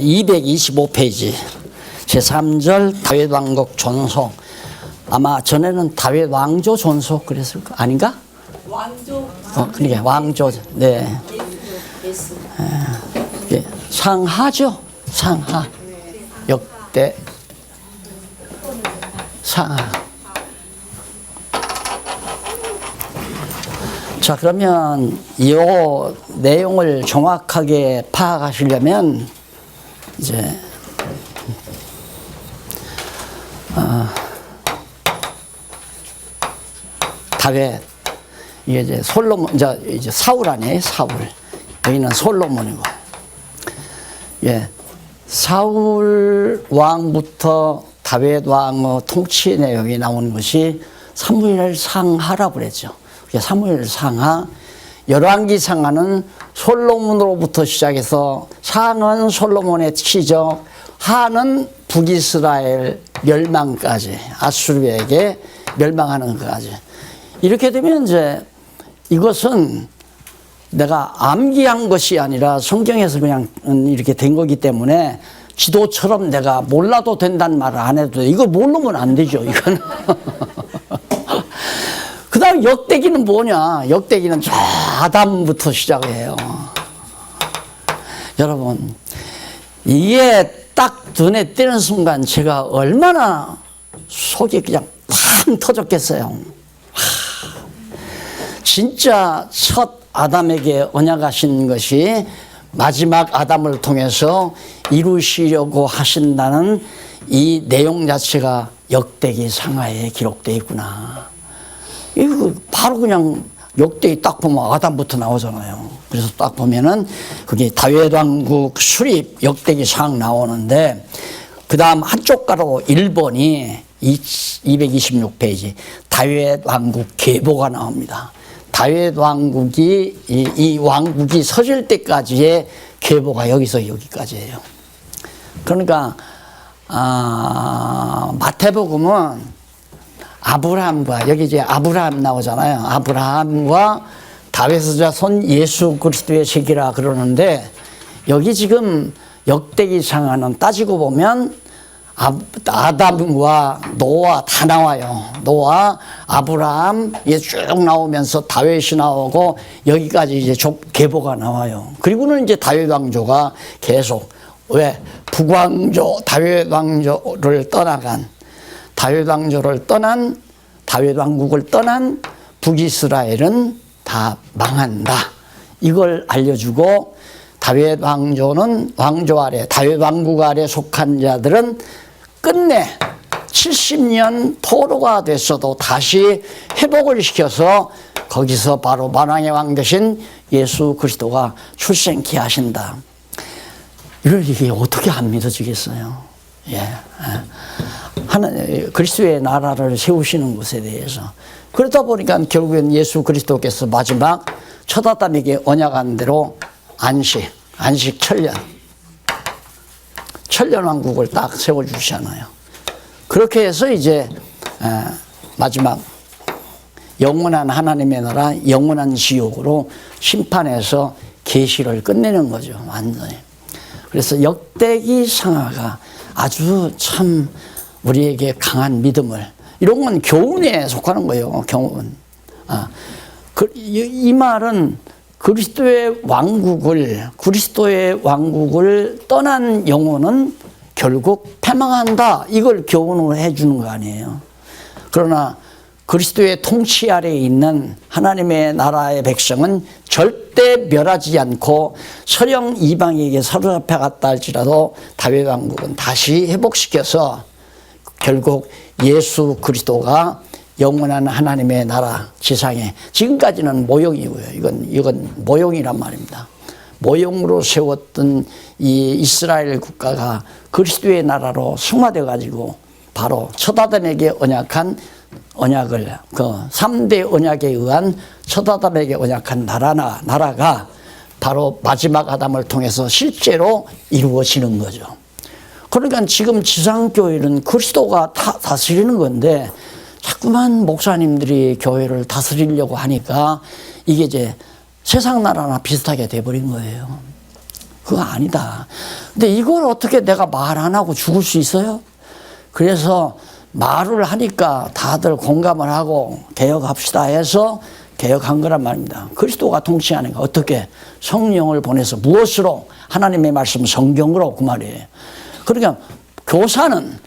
225페이지 제3절 다윗 왕국 존속. 아마 전에는 다윗 왕조 존속 그랬을 거 아닌가? 왕조. 그러니까 왕조. 네. 예, 상하죠. 상하. 역대 상하. 자, 그러면 이 내용을 정확하게 파악하시려면 이제 다윗, 이게 이제 솔로몬, 이제 사울 아니에요, 사울. 여기는 솔로몬이고, 예, 사울 왕부터 다윗 왕의 통치 내용이 나오는 것이 사무엘 상하라고 그랬죠. 사무엘 상하, 열왕기 상하는 솔로몬으로부터 시작해서 상은 솔로몬의 치적, 하는 북이스라엘 멸망까지, 아수르에게 멸망하는 것까지. 이렇게 되면 이제 이것은 내가 암기한 것이 아니라 성경에서 그냥 이렇게 된 거기 때문에 지도처럼 내가 몰라도 된다는 말을 안 해도 돼. 이거 모르면 안 되죠, 이거는. 그 다음 역대기는 뭐냐? 역대기는 저 아담부터 시작해요. 여러분, 이게 딱 눈에 띄는 순간 제가 얼마나 속이 그냥 팡 터졌겠어요. 진짜 첫 아담에게 언약하신 것이 마지막 아담을 통해서 이루시려고 하신다는 이 내용 자체가 역대기 상하에 기록되어 있구나. 이거 바로 그냥 역대기 딱 보면 아담부터 나오잖아요. 그래서 딱 보면은 그게 다윗 왕국 수립 역대기 상 나오는데, 그 다음 한쪽 가로 1번이 226페이지 다윗 왕국 계보가 나옵니다. 다윗 왕국이 이 왕국이 서질 때까지의 계보가 여기서 여기까지예요. 그러니까 마태복음은 아브라함과, 여기 이제 아브라함 나오잖아요. 아브라함과 다윗의 자손 예수 그리스도의 세기라 그러는데, 여기 지금 역대기 상하는 따지고 보면 아담과 노아 다 나와요. 노아, 아브라함 쭉 나오면서 다윗이 나오고 여기까지 이제 계보가 나와요. 그리고는 이제 다윗 왕조가 계속, 왜? 북왕조 다윗 왕조를 떠나간, 다윗 왕조를 떠난, 다윗 왕국을 떠난 북이스라엘은 다 망한다. 이걸 알려주고, 다윗 왕조는 왕조 아래, 다윗 왕국 아래 속한 자들은 끝내 70년 포로가 됐어도 다시 회복을 시켜서 거기서 바로 만왕의 왕 되신 예수 그리스도가 출생케 하신다. 이게 어떻게 안 믿어지겠어요? 예. 하나님, 그리스도의 나라를 세우시는 것에 대해서. 그러다 보니까 결국엔 예수 그리스도께서 마지막 첫 아담에게 언약한 대로 안식 천년 왕국을 딱 세워주시잖아요. 그렇게 해서 이제 마지막 영원한 하나님의 나라, 영원한 지옥으로 심판해서 계시를 끝내는 거죠, 완전히. 그래서 역대기 상하가 아주 참 우리에게 강한 믿음을, 이런 건 교훈에 속하는 거예요, 교훈. 이 말은 그리스도의 왕국을 떠난 영혼은 결국 패망한다. 이걸 교훈으로 해주는 거 아니에요. 그러나 그리스도의 통치 아래에 있는 하나님의 나라의 백성은 절대 멸하지 않고 서령 이방에게 사로잡혀 갔다 할지라도 다윗 왕국은 다시 회복시켜서 결국 예수 그리스도가 영원한 하나님의 나라 지상에, 지금까지는 모형이고요. 이건 모형이란 말입니다. 모형으로 세웠던 이 이스라엘 국가가 그리스도의 나라로 승화돼 가지고 바로 첫 아담에게 언약한 언약을, 그 3대 언약에 의한 첫 아담에게 언약한 나라가 바로 마지막 아담을 통해서 실제로 이루어지는 거죠. 그러니까 지금 지상교회는 그리스도가 다스리는 건데, 자꾸만 목사님들이 교회를 다스리려고 하니까 이게 이제 세상 나라나 비슷하게 돼버린 거예요. 그거 아니다. 근데 이걸 어떻게 내가 말 안 하고 죽을 수 있어요? 그래서 말을 하니까 다들 공감을 하고 개혁합시다 해서 개혁한 거란 말입니다. 그리스도가 통치하는 거 어떻게? 성령을 보내서 무엇으로? 하나님의 말씀 성경으로 그 말이에요. 그러니까 교사는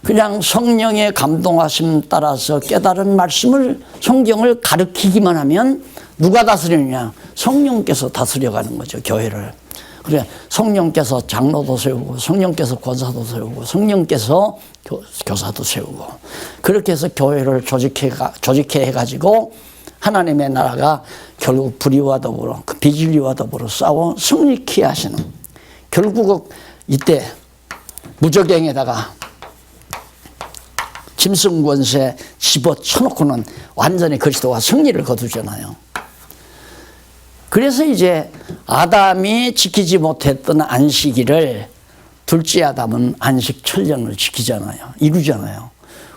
그냥 성령의 감동하심 따라서 깨달은 말씀을 성경을 가르치기만 하면 누가 다스리느냐? 성령께서 다스려가는 거죠, 교회를. 그래, 성령께서 장로도 세우고 성령께서 권사도 세우고 성령께서 교사도 세우고 그렇게 해서 교회를 조직해 해가지고 하나님의 나라가 결국 불의와 더불어 그 비진리와 더불어 싸워 승리케 하시는, 결국은 이때 무저갱에다가 짐승 권세 집어쳐놓고는 완전히 그리스도가 승리를 거두잖아요. 그래서 이제 아담이 지키지 못했던 안식일을 둘째 아담은 안식 천년을 지키잖아요. 이루잖아요.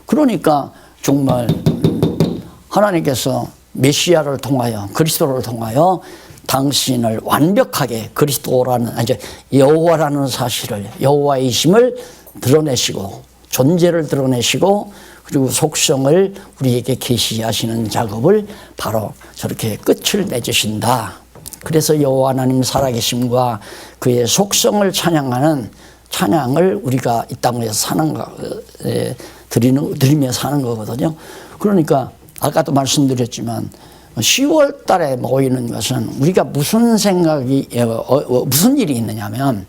그러니까 정말 하나님께서 메시아를 통하여 그리스도를 통하여 당신을 완벽하게 그리스도라는 이제 여호와라는 사실을, 여호와이심을 드러내시고 존재를 드러내시고 그리고 속성을 우리에게 계시하시는 작업을 바로 저렇게 끝을 맺으신다. 그래서 여호와 하나님 살아계심과 그의 속성을 찬양하는 찬양을 우리가 이 땅에서 사는 거, 드리며 사는 거거든요. 그러니까 아까도 말씀드렸지만 10월 달에 모이는 것은 우리가 무슨 생각이, 무슨 일이 있느냐면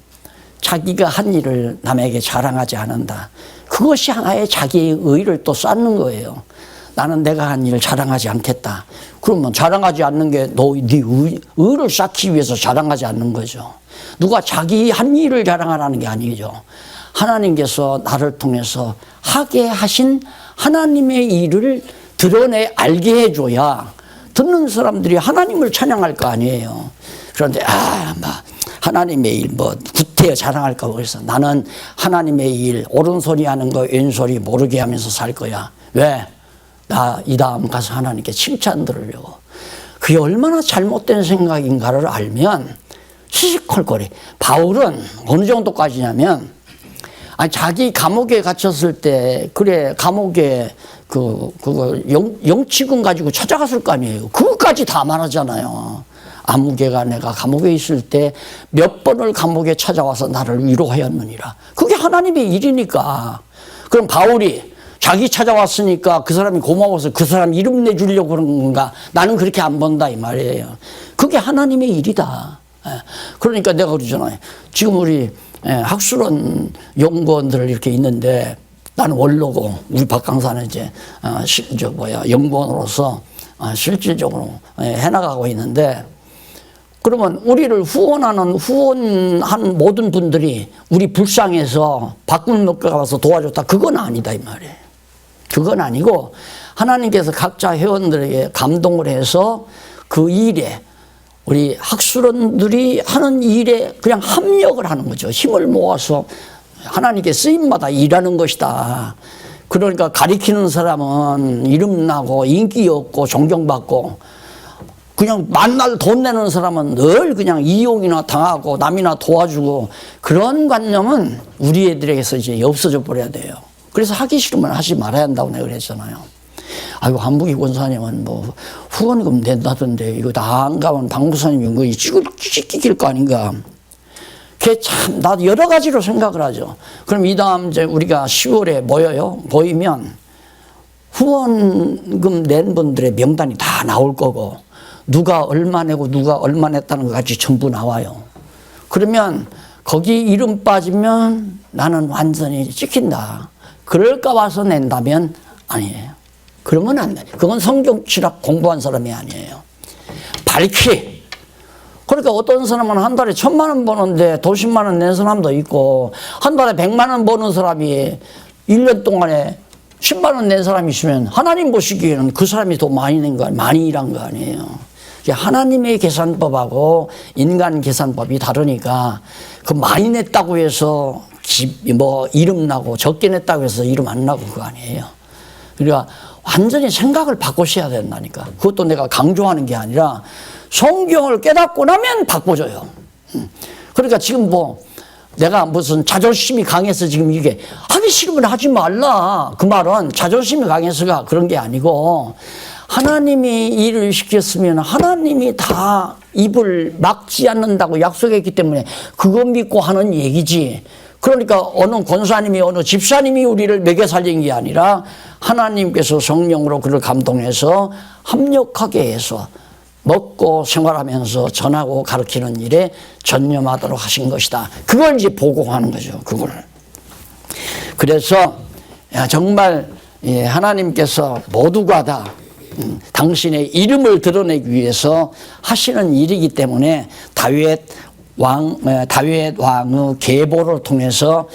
자기가 한 일을 남에게 자랑하지 않는다. 그것이 하나의 자기의 의를 또 쌓는 거예요. 나는 내가 한 일을 자랑하지 않겠다. 그러면 자랑하지 않는 게 네 의를 쌓기 위해서 자랑하지 않는 거죠. 누가 자기 한 일을 자랑하라는 게 아니죠. 하나님께서 나를 통해서 하게 하신 하나님의 일을 드러내 알게 해줘야 듣는 사람들이 하나님을 찬양할 거 아니에요. 그런데 하나님의 일 구태여 자랑할까 그래서 나는 하나님의 일 오른손이 하는 거 왼손이 모르게 하면서 살 거야. 왜? 나 이 다음 가서 하나님께 칭찬 들으려고. 그게 얼마나 잘못된 생각인가를 알면 시시콜콜해. 바울은 어느 정도까지냐면 자기 감옥에 갇혔을 때 그래 감옥에 그거 영치금 가지고 찾아갔을 거 아니에요. 그것까지 다 말하잖아요. 아무개가 내가 감옥에 있을 때 몇 번을 감옥에 찾아와서 나를 위로하였느니라. 그게 하나님의 일이니까. 그럼 바울이 자기 찾아왔으니까 그 사람이 고마워서 그 사람 이름 내주려고 그런 건가? 나는 그렇게 안 본다 이 말이에요. 그게 하나님의 일이다. 그러니까 내가 그러잖아요. 지금 우리 학술원 연구원들 이렇게 있는데 나는 원로고 우리 박 강사는 이제 연구원으로서 실질적으로 해나가고 있는데, 그러면 우리를 후원한 모든 분들이 우리 불쌍해서 박근혜가 와서 도와줬다. 그건 아니다 이 말이에요. 그건 아니고 하나님께서 각자 회원들에게 감동을 해서 그 일에 우리 학술원들이 하는 일에 그냥 합력을 하는 거죠. 힘을 모아서 하나님께 쓰임마다 일하는 것이다. 그러니까 가리키는 사람은 이름나고 인기 없고 존경받고, 그냥 만날 돈 내는 사람은 늘 그냥 이용이나 당하고 남이나 도와주고, 그런 관념은 우리 애들에게서 이제 없어져 버려야 돼요. 그래서 하기 싫으면 하지 말아야 한다고 내가 그랬잖아요. 아이고, 한국이 권사님은 후원금 낸다던데 이거 다 안 가면 방구사님이 이거 찍힐 거 아닌가. 그게 참, 나도 여러 가지로 생각을 하죠. 그럼 이 다음 이제 우리가 10월에 모이면 후원금 낸 분들의 명단이 다 나올 거고, 누가 얼마 내고 누가 얼마 냈다는 것 같이 전부 나와요. 그러면 거기 이름 빠지면 나는 완전히 찍힌다. 그럴까 봐서 낸다면 아니에요. 그러면 안 돼. 그건 성경 철학 공부한 사람이 아니에요. 밝히. 그러니까 어떤 사람은 한 달에 1,000만 원 버는데 돈 10만 원 낸 사람도 있고, 한 달에 100만 원 버는 사람이 1년 동안에 10만 원 낸 사람이 있으면 하나님 보시기에는 그 사람이 더 많이 낸 거, 많이 일한 거 아니에요. 하나님의 계산법하고 인간 계산법이 다르니까 그 많이 냈다고 해서 이름 나고 적게 냈다고 해서 이름 안 나고 그거 아니에요. 그러니까 완전히 생각을 바꾸셔야 된다니까. 그것도 내가 강조하는 게 아니라 성경을 깨닫고 나면 바꿔줘요. 그러니까 지금 뭐 내가 무슨 자존심이 강해서 지금 이게 하기 싫으면 하지 말라. 그 말은 자존심이 강해서가 그런 게 아니고 하나님이 일을 시켰으면 하나님이 다 입을 막지 않는다고 약속했기 때문에 그거 믿고 하는 얘기지. 그러니까 어느 권사님이 어느 집사님이 우리를 먹여 살린 게 아니라 하나님께서 성령으로 그를 감동해서 합력하게 해서 먹고 생활하면서 전하고 가르치는 일에 전념하도록 하신 것이다. 그걸 이제 보고하는 거죠. 그걸. 그래서 정말 하나님께서 모두가 다 당신의 이름을 드러내기 위해서 하시는 일이기 때문에 다윗 왕의 계보를 통해서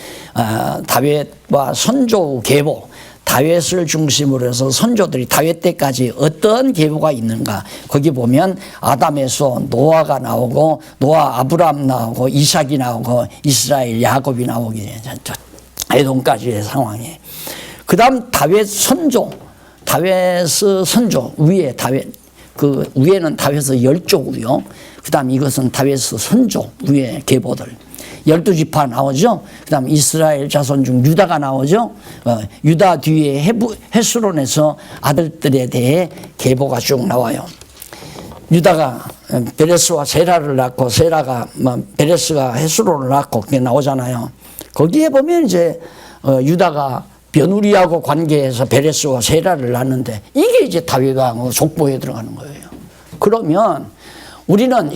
다윗과 선조 계보, 다윗을 중심으로 해서 선조들이 다윗 때까지 어떤 계보가 있는가. 거기 보면 아담에서 노아가 나오고 노아 아브라함 나오고 이삭이 나오고 이스라엘 야곱이 나오기 에돔까지의 상황에. 그 다음 다윗 선조, 다윗의 선조 위에 다윗, 그 위에는 다윗의 열조고요. 그 다음 이것은 다윗의 선조 위에 계보들. 12지파 나오죠. 그 다음 이스라엘 자손 중 유다가 나오죠. 유다 뒤에 헤스론에서 아들들에 대해 계보가 쭉 나와요. 유다가 베레스와 세라를 낳고 세라가 베레스가 헤스론을 낳고 그게 나오잖아요. 거기에 보면 이제 유다가 며느리하고 관계해서 베레스와 세라를 낳는데 이게 이제 다윗 왕의 족보에 들어가는 거예요. 그러면 우리는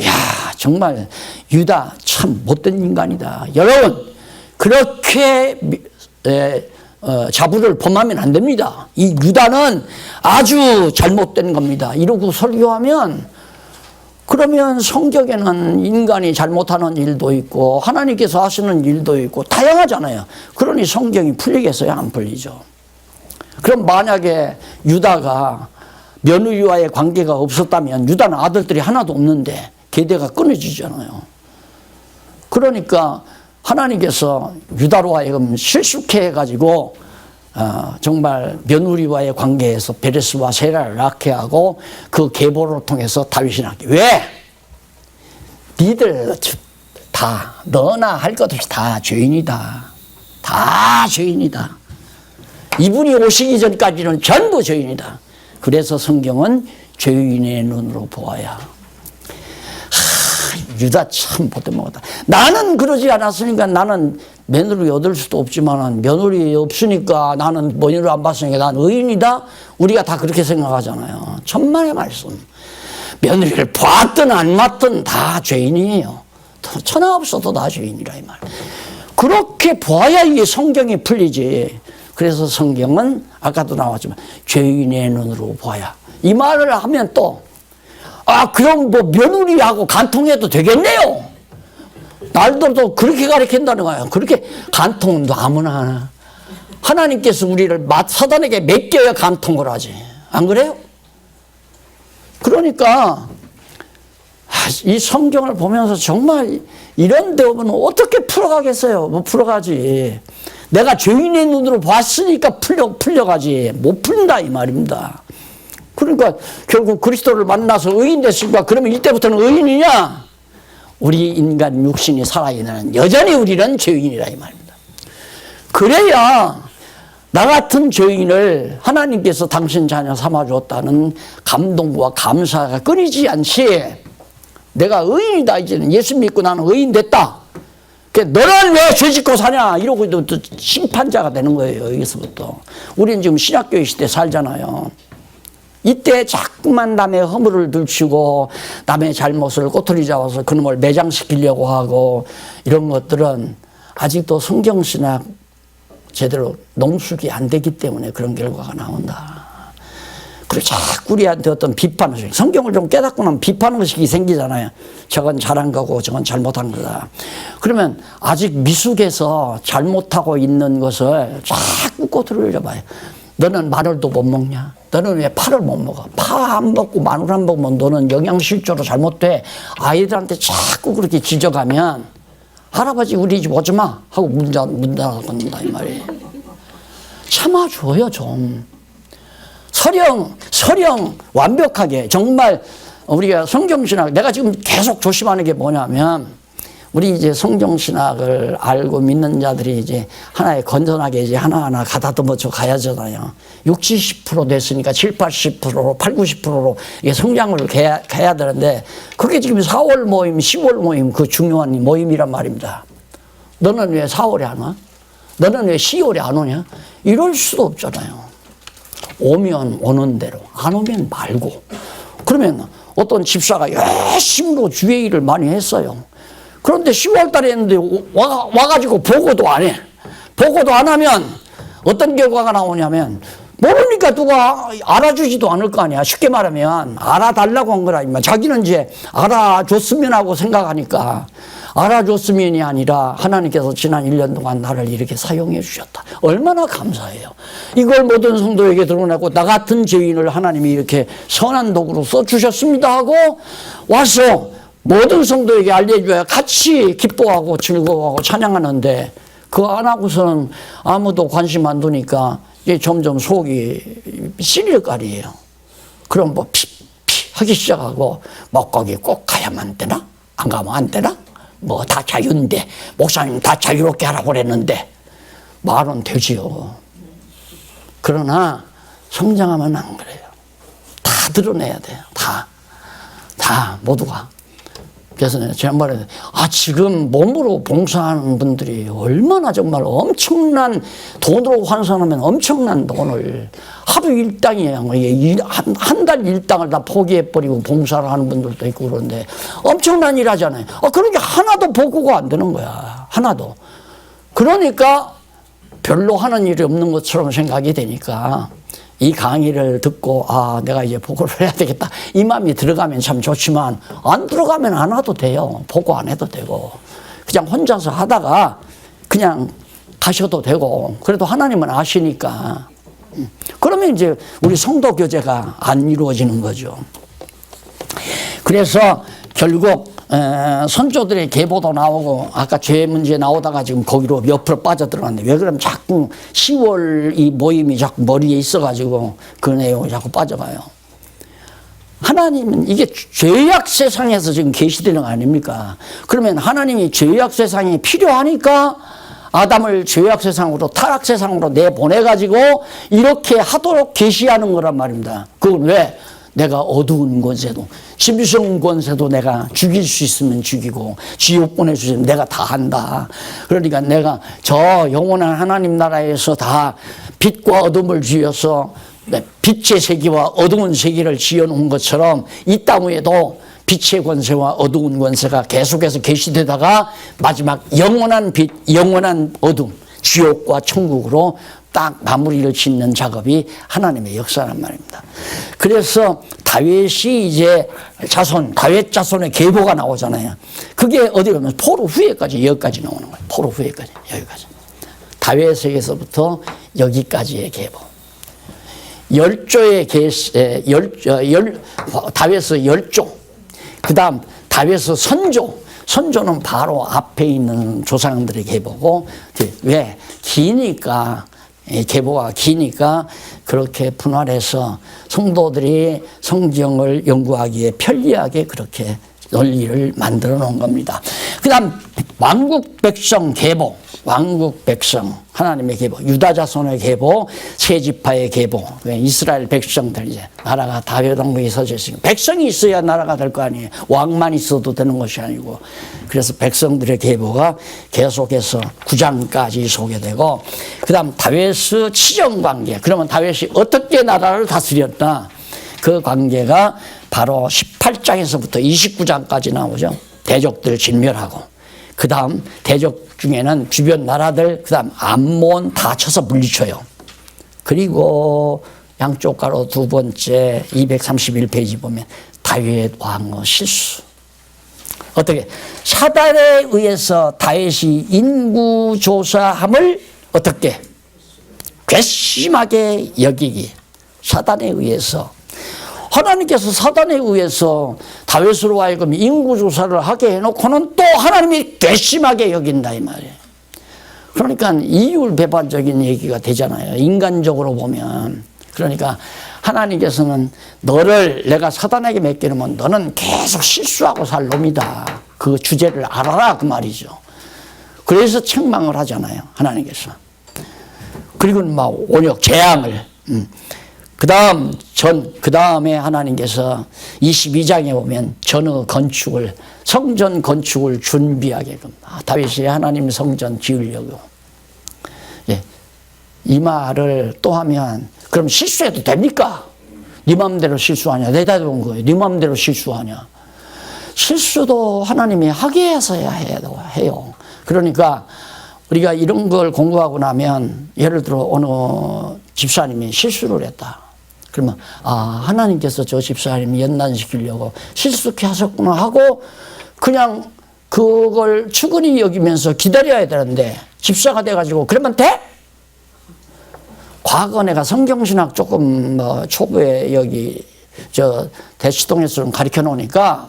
정말 유다 참 못된 인간이다. 여러분 그렇게 자부를 범하면 안 됩니다. 이 유다는 아주 잘못된 겁니다. 이러고 설교하면 그러면 성경에는 인간이 잘못하는 일도 있고 하나님께서 하시는 일도 있고 다양하잖아요. 그러니 성경이 풀리겠어요? 안 풀리죠. 그럼 만약에 유다가 며느리와의 관계가 없었다면 유다는 아들들이 하나도 없는데 계대가 끊어지잖아요. 그러니까 하나님께서 유다로 하여금 실숙해 가지고 정말 며느리와의 관계에서 베레스와 세라를 낳게 하고 그 계보를 통해서 다윗이 낳게. 왜? 니들 다 너나 할 것 없이 다 죄인이다. 다 죄인이다. 이분이 오시기 전까지는 전부 죄인이다. 그래서 성경은 죄인의 눈으로 보아야. 유다 참 못돼먹었다. 나는 그러지 않았으니까 나는 며느리 얻을 수도 없지만 며느리 없으니까 나는 며느리 안 봤으니까 난 의인이다. 우리가 다 그렇게 생각하잖아요. 천만의 말씀. 며느리를 봤든 안 봤든 다 죄인이에요. 천하 없어도 다 죄인이라 이 말. 그렇게 보아야 이 성경이 풀리지. 그래서 성경은 아까도 나왔지만 죄인의 눈으로 보아야. 이 말을 하면 또 그럼 뭐 며느리하고 간통해도 되겠네요. 날도 그렇게 가르친다는 거예요. 그렇게 간통도 아무나 하나. 하나님께서 우리를 사단에게 맡겨야 간통을 하지. 안 그래요? 그러니까 이 성경을 보면서 정말 이런 데 오면 어떻게 풀어가겠어요? 못 풀어가지. 내가 죄인의 눈으로 봤으니까 풀려가지. 못 풀린다 이 말입니다. 그러니까 결국 그리스도를 만나서 의인 됐을까? 그러면 이때부터는 의인이냐? 우리 인간 육신이 살아있는 여전히 우리는 죄인이라 이 말입니다. 그래야 나 같은 죄인을 하나님께서 당신 자녀 삼아줬다는 감동과 감사가 끊이지 않지. 내가 의인이다 이제는 예수 믿고 나는 의인 됐다. 너는 왜 죄짓고 사냐 이러고 또 심판자가 되는 거예요. 여기서부터. 우리는 지금 신약교회 시대 살잖아요. 이때 자꾸만 남의 허물을 들추고 남의 잘못을 꼬투리 잡아서 그놈을 매장시키려고 하고 이런 것들은 아직도 성경신학 제대로 농숙이 안 되기 때문에 그런 결과가 나온다. 그리고 자꾸 우리한테 어떤 비판의식, 성경을 좀 깨닫고 나면 비판의식이 생기잖아요. 저건 잘한 거고 저건 잘못한 거다. 그러면 아직 미숙해서 잘못하고 있는 것을 자꾸 꼬투리를 잡아요. 너는 마늘도 못 먹냐? 너는 왜 파를 못 먹어? 파 안 먹고 마늘 안 먹으면 너는 영양실조로 잘못돼. 아이들한테 자꾸 그렇게 지적하면 할아버지 우리 집 오지 마 하고 문 닫아놓는다 이 말이에요. 참아줘요 좀. 서령 완벽하게 정말 우리가 성경신학 내가 지금 계속 조심하는 게 뭐냐면 우리 이제 성경신학을 알고 믿는 자들이 이제 하나의 건전하게 이제 하나하나 가다듬어져 가야잖아요. 60, 70% 됐으니까 7, 80%로 8, 90%로 이게 성장을 가야 되는데 그게 지금 4월 모임, 10월 모임 그 중요한 모임이란 말입니다. 너는 왜 4월에 안 와? 너는 왜 10월에 안 오냐? 이럴 수도 없잖아요. 오면 오는 대로, 안 오면 말고. 그러면 어떤 집사가 열심으로 주의 일을 많이 했어요. 그런데 10월 달에 했는데 와가지고 보고도 안 해. 보고도 안 하면 어떤 결과가 나오냐면 모르니까 누가 알아주지도 않을 거 아니야. 쉽게 말하면 알아달라고 한 거라. 자기는 이제 알아줬으면 하고 생각하니까 알아줬으면이 아니라 하나님께서 지난 1년 동안 나를 이렇게 사용해 주셨다. 얼마나 감사해요. 이걸 모든 성도에게 드러내고 나 같은 죄인을 하나님이 이렇게 선한 도구로 써주셨습니다 하고 와서 모든 성도에게 알려줘야 같이 기뻐하고 즐거워하고 찬양하는데 그거 안 하고서는 아무도 관심 안 두니까 이제 점점 속이 시릴깔이에요. 그럼 뭐 피 하기 시작하고 목고기 꼭 가야만 되나? 안 가면 안 되나? 뭐 다 자유인데 목사님 다 자유롭게 하라고 그랬는데 말은 되지요. 그러나 성장하면 안 그래요. 다 드러내야 돼요. 다 모두가. 그래서 지난번에 지금 몸으로 봉사하는 분들이 얼마나 정말 엄청난 돈으로 환산하면 엄청난 돈을 하루 일당이에요. 한 달 일당을 다 포기해버리고 봉사를 하는 분들도 있고 그런데 엄청난 일 하잖아요. 그러니까 하나도 보고가 안 되는 거야. 하나도. 그러니까 별로 하는 일이 없는 것처럼 생각이 되니까 이 강의를 듣고 내가 이제 보고를 해야 되겠다 이 마음이 들어가면 참 좋지만 안 들어가면 안 와도 돼요. 보고 안 해도 되고 그냥 혼자서 하다가 그냥 가셔도 되고 그래도 하나님은 아시니까 그러면 이제 우리 성도 교제가 안 이루어지는 거죠. 그래서 결국 선조들의 계보도 나오고 아까 죄 문제 나오다가 지금 거기로 옆으로 빠져들어갔는데 왜 그러면 자꾸 10월 이 모임이 자꾸 머리에 있어가지고 그 내용이 자꾸 빠져가요. 하나님은 이게 죄악 세상에서 지금 계시되는 거 아닙니까? 그러면 하나님이 죄악 세상이 필요하니까 아담을 죄악 세상으로 타락 세상으로 내보내가지고 이렇게 하도록 계시하는 거란 말입니다. 그건 왜? 내가 어두운 권세도 심성 권세도 내가 죽일 수 있으면 죽이고 지옥 보내주시면 내가 다 한다. 그러니까 내가 저 영원한 하나님 나라에서 다 빛과 어둠을 지어서 빛의 세계와 어두운 세계를 지어놓은 것처럼 이 땅 위에도 빛의 권세와 어두운 권세가 계속해서 계시되다가 마지막 영원한 빛, 영원한 어둠, 지옥과 천국으로 딱 마무리를 짓는 작업이 하나님의 역사란 말입니다. 그래서 다윗이 이제 다윗 자손의 계보가 나오잖아요. 그게 어디 가면 포로 후에까지 여기까지 나오는 거예요. 포로 후에까지 여기까지. 다윗에게서부터 여기까지의 계보. 다윗의 열조. 그 다음 다윗의 선조. 선조는 바로 앞에 있는 조상들의 계보고 왜? 기니까 계보가 기니까 그렇게 분할해서 성도들이 성경을 연구하기에 편리하게 그렇게 논리를 만들어 놓은 겁니다. 그 다음 왕국 백성 계보, 왕국 백성 하나님의 계보, 유다 자손의 계보, 세 지파의 계보, 이스라엘 백성들 이제 나라가 다윗 왕국이 서져 있으니까 백성이 있어야 나라가 될 거 아니에요. 왕만 있어도 되는 것이 아니고 그래서 백성들의 계보가 계속해서 9장까지 소개되고 그 다음 다윗의 치정 관계. 그러면 다윗이 어떻게 나라를 다스렸나? 그 관계가 바로 18장에서부터 29장까지 나오죠. 대적들 진멸하고 그 다음 대적 중에는 주변 나라들 그 다음 암몬 다 쳐서 물리쳐요. 그리고 양쪽 가로 두 번째 231페이지 보면 다윗 왕의 실수. 어떻게 사단에 의해서 다윗이 인구조사함을 어떻게 괘씸하게 여기기. 사단에 의해서 하나님께서 사단에 의해서 다윗으로 하여금 인구조사를 하게 해놓고는 또 하나님이 괘씸하게 여긴다 이 말이에요. 그러니까 이율배반적인 얘기가 되잖아요. 인간적으로 보면. 그러니까 하나님께서는 너를 내가 사단에게 맡기면 너는 계속 실수하고 살 놈이다. 그 주제를 알아라 그 말이죠. 그래서 책망을 하잖아요. 하나님께서. 그리고 막 온역 재앙을. 그 다음에 하나님께서 22장에 보면 전의 건축을, 성전 건축을 준비하게끔. 다윗이 하나님 성전 지으려고. 예. 이 말을 또 하면, 그럼 실수해도 됩니까? 네 마음대로 실수하냐? 내다 본 거예요. 네 마음대로 실수하냐? 실수도 하나님이 하게 해서야 해요. 그러니까 우리가 이런 걸 공부하고 나면, 예를 들어 어느 집사님이 실수를 했다. 그러면 하나님께서 저 집사님 연단시키려고 실수케 하셨구나 하고 그냥 그걸 추근히 여기면서 기다려야 되는데, 집사가 돼가지고 그러면 돼? 과거 내가 성경신학 조금 초보에 여기 대치동에서 좀 가르쳐 놓으니까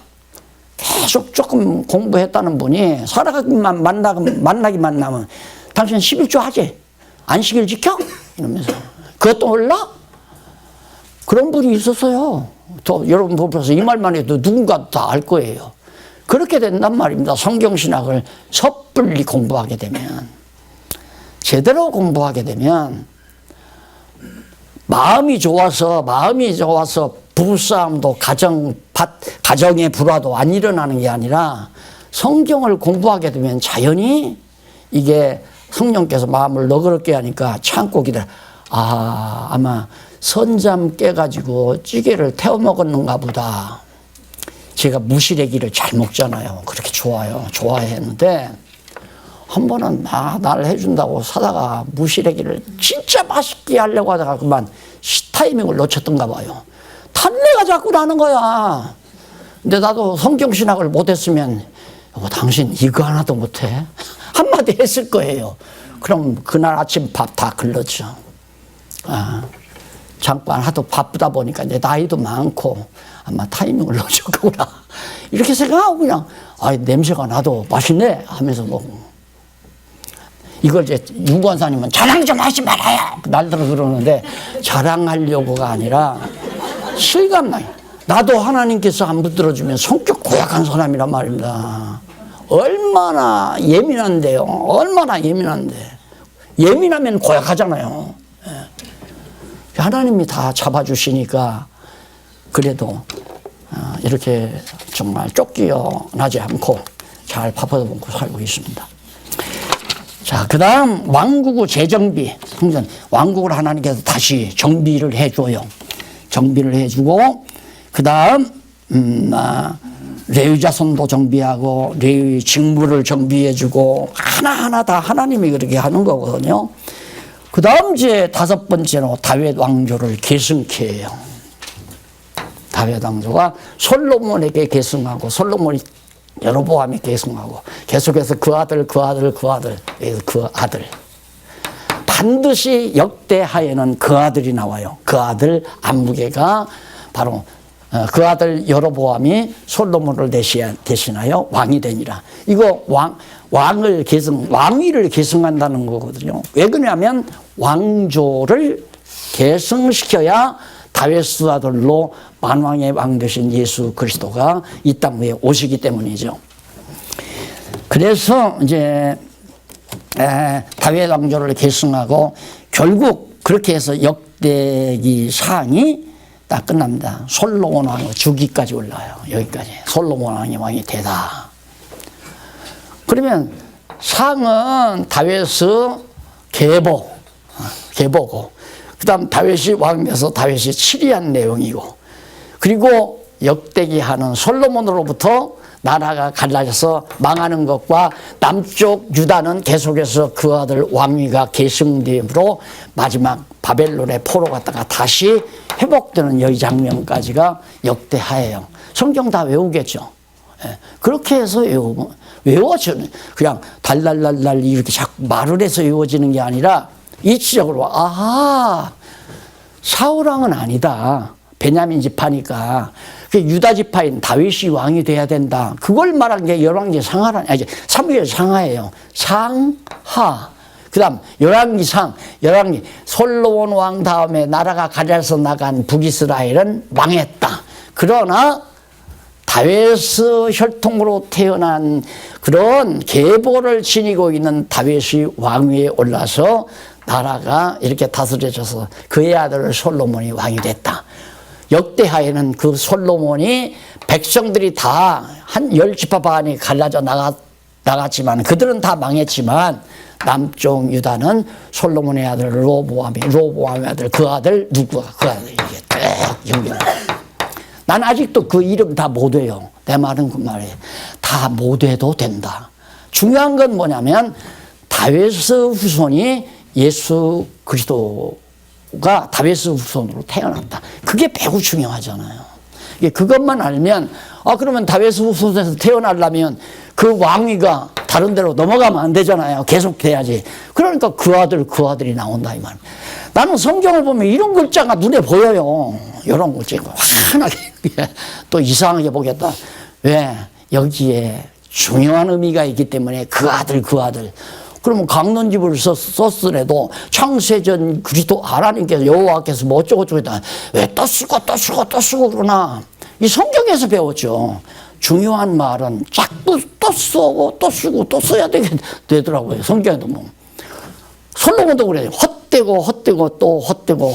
계속 조금 공부했다는 분이 살아가기만 만나기만 나면 당신 11조 하지? 안식일 지켜? 이러면서. 그것도 몰라? 그런 분이 있었어요. 여러분 보면서 이 말만 해도 누군가 다 알 거예요. 그렇게 된단 말입니다. 성경신학을 섣불리 공부하게 되면, 제대로 공부하게 되면 마음이 좋아서 부부싸움도 가정의 불화도 안 일어나는 게 아니라, 성경을 공부하게 되면 자연히 이게 성령께서 마음을 너그럽게 하니까 참고 기다려. 아마 선잠 깨가지고 찌개를 태워 먹었는가 보다. 제가 무시래기를 잘 먹잖아요. 그렇게 좋아했는데 한 번은 날 해준다고 사다가 무시래기를 진짜 맛있게 하려고 하다가 그만 타이밍을 놓쳤던가 봐요. 탄내가 자꾸 나는 거야. 근데 나도 성경신학을 못했으면 당신 이거 하나도 못해? 한마디 했을 거예요. 그럼 그날 아침 밥 다 글렀죠. 잠깐 하도 바쁘다 보니까 이제 나이도 많고 아마 타이밍을 놓쳤구나. 이렇게 생각하고 그냥 냄새가 나도 맛있네 하면서 먹고. 이걸 이제 유권사님은 자랑 좀 하지 말아요. 날들어 그러는데 자랑하려고가 아니라 실감나요. 나도 하나님께서 안 붙들어주면 성격 고약한 사람이란 말입니다. 얼마나 예민한데요. 얼마나 예민한데. 예민하면 고약하잖아요. 하나님이 다 잡아주시니까 그래도 이렇게 정말 쫓겨나지 않고 잘 밥얻어 먹고 살고 있습니다. 자, 그 다음 왕국의 재정비. 성전 왕국을 하나님께서 다시 정비를 해줘요. 정비를 해주고, 그 다음 레위 자손도 정비하고 레위 직무를 정비해주고 하나하나 다 하나님이 그렇게 하는 거거든요. 그 다음 이제 다섯 번째로 다윗 왕조를 계승케 해요. 다윗 왕조가 솔로몬에게 계승하고, 솔로몬이 여로보암이 계승하고, 계속해서 그 아들 반드시 역대하에는 그 아들이 나와요. 그 아들 암무개가 바로 그 아들 여로보암이 솔로몬을 대신하여 왕이 되니라. 이거 왕위를 계승한다는 거거든요. 왜 그러냐면 왕조를 계승시켜야 다윗의 아들로 만왕의 왕 되신 예수 그리스도가 이 땅 위에 오시기 때문이죠. 그래서 이제 다윗 왕조를 계승하고 결국 그렇게 해서 역대기 사항이 딱 끝납니다. 솔로몬 왕이 주기까지 올라와요. 여기까지. 솔로몬 왕이 되다. 그러면 상은 다윗의 계보고, 그 다음 다윗이 왕에서 다윗이 치리한 내용이고, 그리고 역대기 하는 솔로몬으로부터 나라가 갈라져서 망하는 것과 남쪽 유다는 계속해서 그 아들 왕위가 계승됨으로 마지막 바벨론의 포로 갔다가 다시 회복되는 여기 장면까지가 역대하예요. 성경 다 외우겠죠. 그렇게 해서 외워지는, 그냥 달달달달 이렇게 자꾸 말을 해서 외워지는 게 아니라 이치적으로 사울왕은 아니다. 베냐민 지파니까 그 유다 지파인 다윗이 왕이 돼야 된다. 그걸 말한 게 열왕기 상하라는, 사무엘 상하예요. 상하. 그다음 열왕기상, 열왕기 솔로몬 왕 다음에 나라가 가려서 나간 북이스라엘은 망했다. 그러나 다윗 혈통으로 태어난 그런 계보를 지니고 있는 다윗이 왕위에 올라서 나라가 이렇게 다스려져서 그의 아들 솔로몬이 왕이 됐다. 역대하에는 그 솔로몬이 백성들이 다 한 10지파 반이 갈라져 나갔지만 그들은 다 망했지만 남쪽 유다는 솔로몬의 아들 로보암의 아들 그 아들 누구야? 그 아들 이게 딱 연결. 난 아직도 그 이름 다 못 외요. 내 말은 그 말이에요. 다 못 외도 된다. 중요한 건 뭐냐면 다윗 후손이 예수 그리스도가 다윗 후손으로 태어났다. 그게 매우 중요하잖아요. 그것만 알면 그러면 다윗 후손에서 태어나려면 그 왕위가 다른 데로 넘어가면 안 되잖아요. 계속 돼야지. 그러니까 그 아들이 나온다 이 말. 나는 성경을 보면 이런 글자가 눈에 보여요. 이런 글자가 환하게 또 이상하게 보겠다. 왜? 여기에 중요한 의미가 있기 때문에 그 아들. 그러면 강론집을 썼으래도 창세전 그리스도 하나님께서 여호와께서 뭐 어쩌고 했다. 왜 또 쓰고 그러나 이 성경에서 배웠죠. 중요한 말은 자꾸 또 쓰고 또 쓰고 또 써야 되더라고요. 성경에도 뭐. 솔로몬도 그래요. 헛되고 또 헛되고.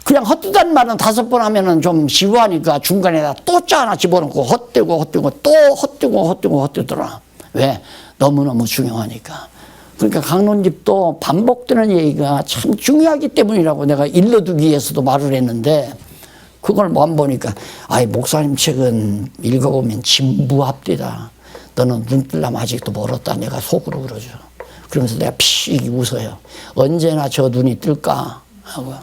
그냥 헛되다는 말은 5번 하면은 좀 지루하니까 중간에다 또 자 하나 집어넣고 헛되고 또 헛되더라. 왜? 너무너무 중요하니까. 그러니까 강론집도 반복되는 얘기가 참 중요하기 때문이라고 내가 일러두기 위해서도 말을 했는데 그걸 안 보니까 목사님 책은 읽어보면 진부합디다. 너는 눈 뜨려면 아직도 멀었다. 내가 속으로 그러죠. 그러면서 내가 픽 웃어요. 언제나 저 눈이 뜰까 하고.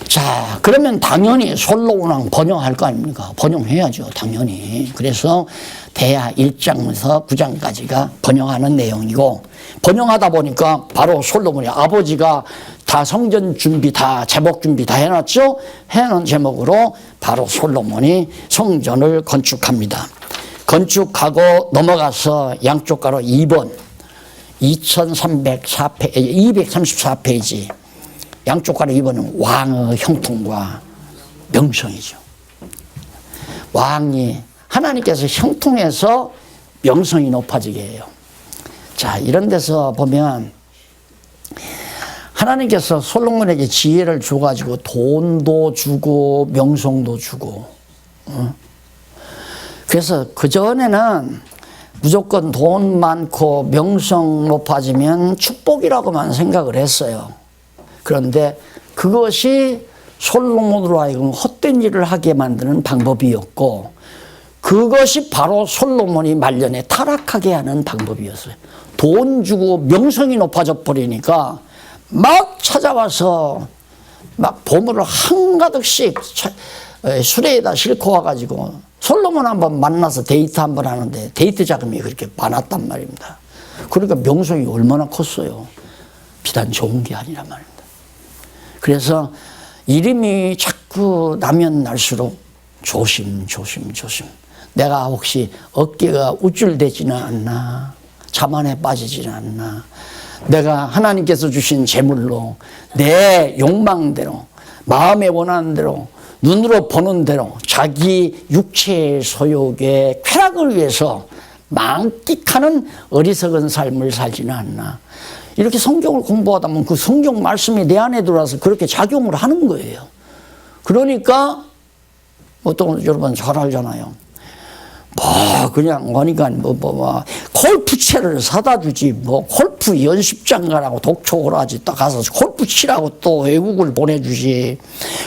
자, 그러면 당연히 솔로몬왕 번영할 거 아닙니까? 번영해야죠, 당연히. 그래서 대하 1장에서 9장까지가 번영하는 내용이고, 번영하다 보니까 바로 솔로몬이 아버지가 다 성전 준비 제목 준비 다 해놨죠? 해놓은 제목으로 바로 솔로몬이 성전을 건축합니다. 건축하고 넘어가서 양쪽 가로 2번 234페이지 양쪽 가로 2번은 왕의 형통과 명성이죠. 왕이 하나님께서 형통해서 명성이 높아지게 해요. 자, 이런 데서 보면 하나님께서 솔로몬에게 지혜를 줘가지고 돈도 주고 명성도 주고 그래서 그전에는 무조건 돈 많고 명성 높아지면 축복이라고만 생각을 했어요. 그런데 그것이 솔로몬으로 하여금 헛된 일을 하게 만드는 방법이었고 그것이 바로 솔로몬이 말년에 타락하게 하는 방법이었어요. 돈 주고 명성이 높아져 버리니까 막 찾아와서 막 보물을 한가득씩 수레에다 싣고 와가지고 솔로몬 한번 만나서 데이트 한번 하는데 데이트 자금이 그렇게 많았단 말입니다. 그러니까 명성이 얼마나 컸어요. 비단 좋은 게 아니란 말입니다. 그래서 이름이 자꾸 나면 날수록 조심. 내가 혹시 어깨가 우쭐대지는 않나, 자만에 빠지지는 않나, 내가 하나님께서 주신 재물로 내 욕망대로 마음에 원하는 대로 눈으로 보는 대로 자기 육체의 소욕의 쾌락을 위해서 만끽하는 어리석은 삶을 살지는 않나. 이렇게 성경을 공부하다 보면 그 성경 말씀이 내 안에 들어와서 그렇게 작용을 하는 거예요. 그러니까 어떤 여러분 잘 알잖아요. 그냥 골프채를 사다 주지 골프 연습장 가라고 독촉을 하지 딱 가서 골프 치라고 또 외국을 보내주지.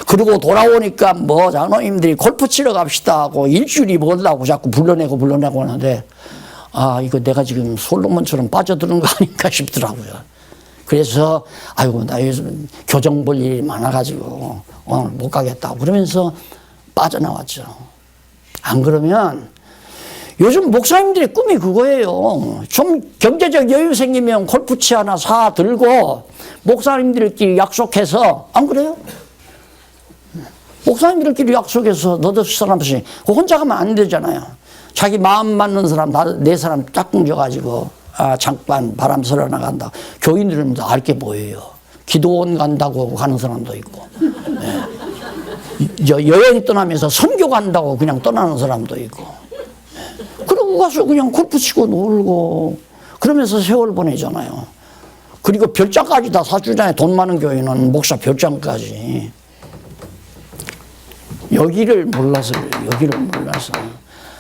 그리고 돌아오니까 장로님들이 골프 치러 갑시다 하고 일주일이 멀다고 자꾸 불러내고 하는데 이거 내가 지금 솔로몬처럼 빠져드는 거 아닌가 싶더라고요. 그래서 나 요즘 교정 볼 일이 많아가지고 오늘 못 가겠다고 그러면서 빠져나왔죠. 안 그러면 요즘 목사님들의 꿈이 그거예요. 좀 경제적 여유 생기면 골프채 하나 사 들고 목사님들끼리 약속해서, 안 그래요? 목사님들끼리 약속해서 너도 사람씩 혼자 가면 안 되잖아요. 자기 마음 맞는 사람, 네 사람 딱 끊겨가지고 잠깐 바람 쐬러 나간다. 교인들은 알게 보여요. 기도원 간다고 가는 사람도 있고, 여행 떠나면서 선교 간다고 그냥 떠나는 사람도 있고, 그러고 가서 그냥 골프 치고 놀고 그러면서 세월 보내잖아요. 그리고 별장까지 다 사주잖아요. 돈 많은 교회는 목사 별장까지. 여기를 몰라서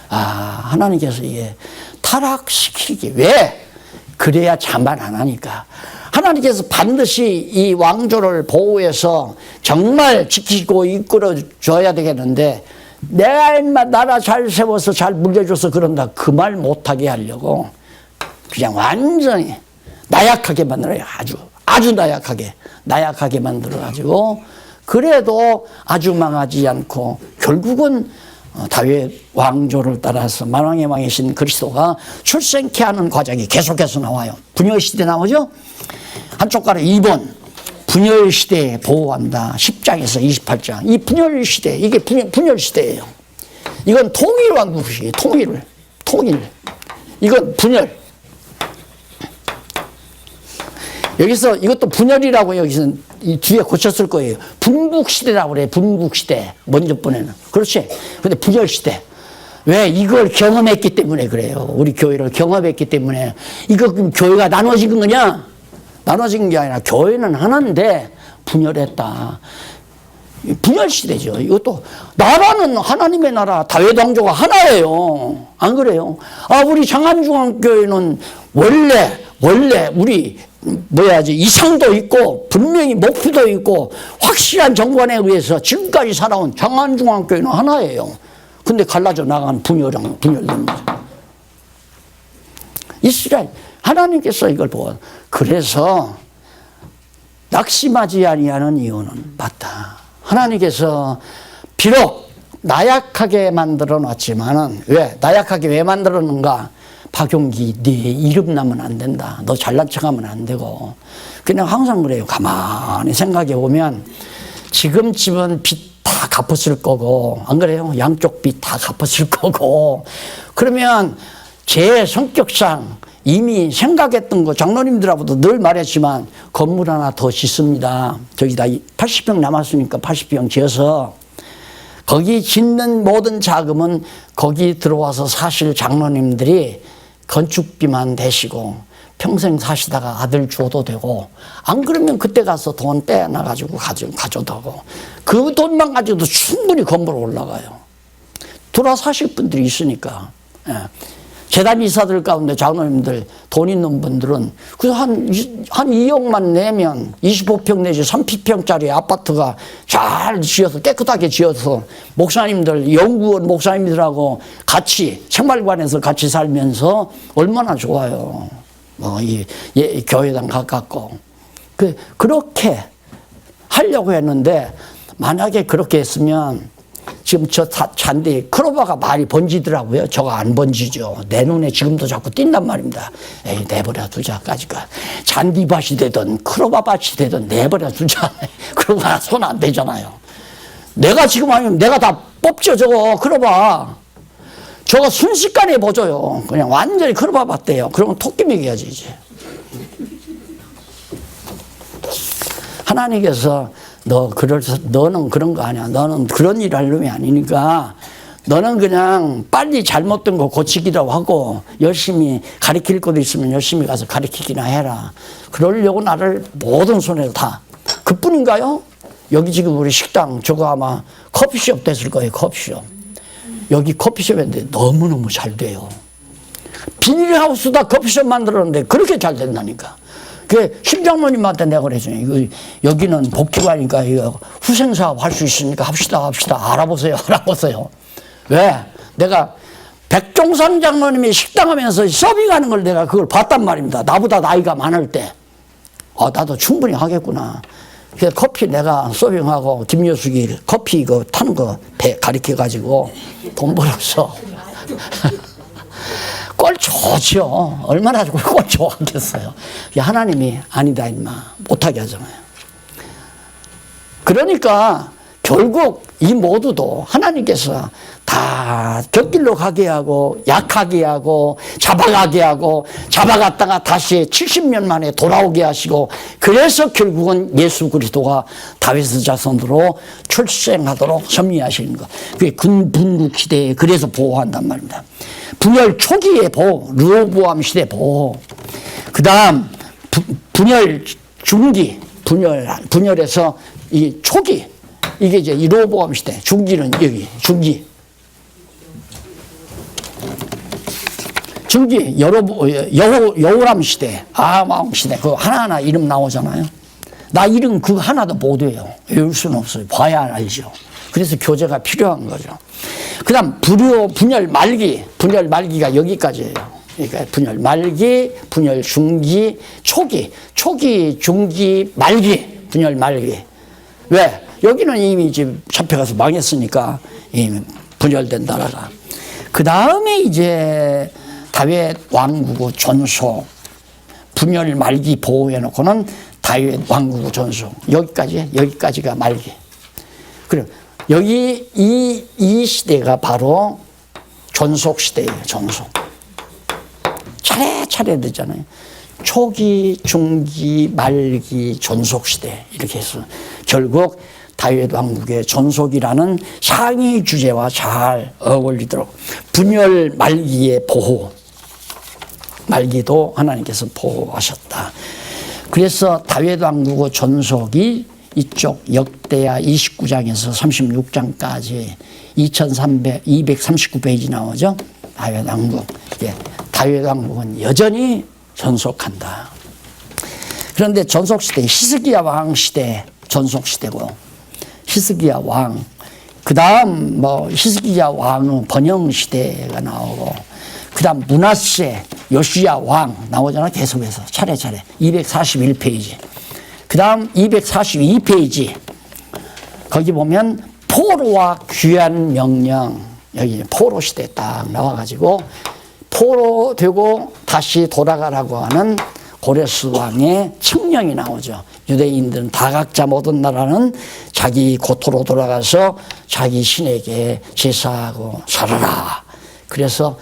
하나님께서 이게 타락시키기. 왜? 그래야 자만 안 하니까. 하나님께서 반드시 이 왕조를 보호해서 정말 지키고 이끌어줘야 되겠는데, 내가 인마 나라 잘 세워서 잘 물려줘서 그런다, 그 말 못하게 하려고 그냥 완전히 나약하게 만들어요. 아주 나약하게 만들어가지고, 그래도 아주 망하지 않고 결국은 다윗 왕조를 따라서 만왕의 왕이신 그리스도가 출생케 하는 과정이 계속해서 나와요. 분열시대 나오죠? 한쪽 가로 2번 분열시대에 보호한다. 10장에서 28장. 이 분열시대, 이게 분열시대예요. 이건 통일왕국이에요. 통일. 이건 분열. 여기서 이것도 분열이라고 여기서 이 뒤에 고쳤을 거예요. 분국시대라고 그래요. 분국시대. 먼저 번에는. 그렇지. 근데 분열시대. 왜? 이걸 경험했기 때문에 그래요. 우리 교회를 경험했기 때문에. 이거 그럼 교회가 나눠진 거냐? 나눠진 게 아니라 교회는 하나인데 분열했다. 분열시대죠. 이것도 나라는 하나님의 나라, 다윗 왕조가 하나예요. 안 그래요? 우리 장안중앙교회는 원래 우리 이상도 있고 분명히 목표도 있고 확실한 정관에 의해서 지금까지 살아온 장안중앙교회는 하나예요. 근데 갈라져 나간 분열된 거죠. 이스라엘 하나님께서 이걸 보고, 그래서 낙심하지 아니하는 이유는 맞다. 하나님께서 비록 나약하게 만들어 놨지만은, 왜? 나약하게 왜 만들었는가? 박용기, 네 이름 나면 안 된다. 너 잘난 척하면 안 되고. 그냥 항상 그래요. 가만히 생각해 보면 지금쯤은 빚 다 갚았을 거고, 안 그래요? 양쪽 빚 다 갚았을 거고. 그러면 제 성격상 이미 생각했던 거, 장로님들하고도 늘 말했지만 건물 하나 더 짓습니다. 저기다 80평 남았으니까 80평 지어서 거기 짓는 모든 자금은 거기 들어와서 사실 장로님들이 건축비만 대시고 평생 사시다가 아들 줘도 되고, 안 그러면 그때 가서 돈 떼어놔가지고 가져도 하고, 그 돈만 가지고도 충분히 건물 올라가요. 돌아 사실 분들이 있으니까. 재단 이사들 가운데 장로님들 돈 있는 분들은 그래서 한 2억만 내면 25평 내지 30평짜리 아파트가 잘 지어서 깨끗하게 지어서 목사님들, 연구원 목사님들하고 같이 생활관에서 같이 살면서 얼마나 좋아요. 교회당 가깝고. 그렇게 하려고 했는데, 만약에 그렇게 했으면 지금 저 잔디 크로바가 많이 번지더라고요. 저거 안 번지죠. 내 눈에 지금도 자꾸 띈단 말입니다. 에이, 내버려 두자까지가. 잔디밭이 되든 크로바밭이 되든 내버려 두자. 크로바 손 안 대잖아요. 내가 지금 아니면 내가 다 뽑죠. 저거 크로바. 저거 순식간에 보져요. 그냥 완전히 크로바밭 돼요. 그러면 토끼 먹여야지 이제. 하나님께서 너는 그런 거 아니야. 너는 그런 일 할 놈이 아니니까 너는 그냥 빨리 잘못된 거 고치기라고 하고, 열심히 가르칠 것도 있으면 열심히 가서 가르치기나 해라. 그러려고 나를 모든 손해를 다. 그뿐인가요? 여기 지금 우리 식당 저거 아마 커피숍 됐을 거예요. 커피숍. 여기 커피숍인데 너무너무 잘 돼요. 비닐하우스다 커피숍 만들었는데 그렇게 잘 된다니까. 그 심장모님한테 내가 그랬어요. 여기는 복지관이니까 이거 후생사업 할 수 있으니까 합시다. 알아보세요. 왜? 내가 백종산 장로님이 식당하면서 서빙하는 걸 내가 그걸 봤단 말입니다. 나보다 나이가 많을 때. 나도 충분히 하겠구나. 그래서 커피 내가 서빙하고 김여숙이 커피 이거 타는 거 배 가르쳐가지고 돈 벌었어. 꼴 좋죠. 얼마나 꼴 좋아하겠어요. 하나님이 아니다 임마 못하게 하잖아요. 그러니까 결국 이 모두도 하나님께서 다 곁길로 가게 하고 약하게 하고 잡아가게 하고 잡아갔다가 다시 70년 만에 돌아오게 하시고 그래서 결국은 예수 그리스도가 다윗의 자손으로 출생하도록 섭리하시는 것. 그게 군분국 시대에 그래서 보호한단 말입니다. 분열 초기의 보호, 르호보암 시대 보호. 그 다음 분열 중기, 분열에서 이 초기, 이게 이제 이 르호보암 시대, 중기는 여기, 중기, 여호람 시대, 아마왕 시대, 그 하나하나 이름 나오잖아요. 나 이름 그 하나도 못 외워요. 외울 수는 없어요. 봐야 알죠. 그래서 교재가 필요한 거죠. 그 다음, 분열 말기가 여기까지예요. 그러니까 분열 말기, 분열 중기, 초기, 중기, 말기, 분열 말기. 왜? 여기는 이미 이제 잡혀가서 망했으니까 이미 분열된 나라가. 그 다음에 이제 다윗 왕국의 존속, 분열 말기 보호해놓고는 다윗 왕국의 존속. 여기까지가 말기. 그럼 여기 이 시대가 바로 존속 시대예요. 존속. 차례 되잖아요. 초기, 중기, 말기, 존속 시대 이렇게 해서 결국 다윗 왕국의 존속이라는 상위 주제와 잘 어울리도록 분열 말기의 보호, 말기도 하나님께서 보호하셨다. 그래서 다윗 왕국의 존속이 이쪽 역대하 29장에서 36장까지 239페이지 나오죠. 다윗 왕국. 다윗 왕국은 여전히 존속한다. 그런데 존속 시대, 히스기야 왕 시대 존속 시대고, 히스기야 왕, 그 다음 히스기야 왕의 번영 시대가 나오고, 그 다음 므낫세, 요시야 왕 나오잖아. 계속해서 차례차례 241페이지. 그 다음 242페이지. 거기 보면 포로와 귀한 명령, 여기 포로 시대 딱 나와가지고 포로 되고 다시 돌아가라고 하는 고레스 왕의 칙령이 나오죠. 유대인들은 다 각자 모든 나라는 자기 고토로 돌아가서 자기 신에게 제사하고 살아라. 그래서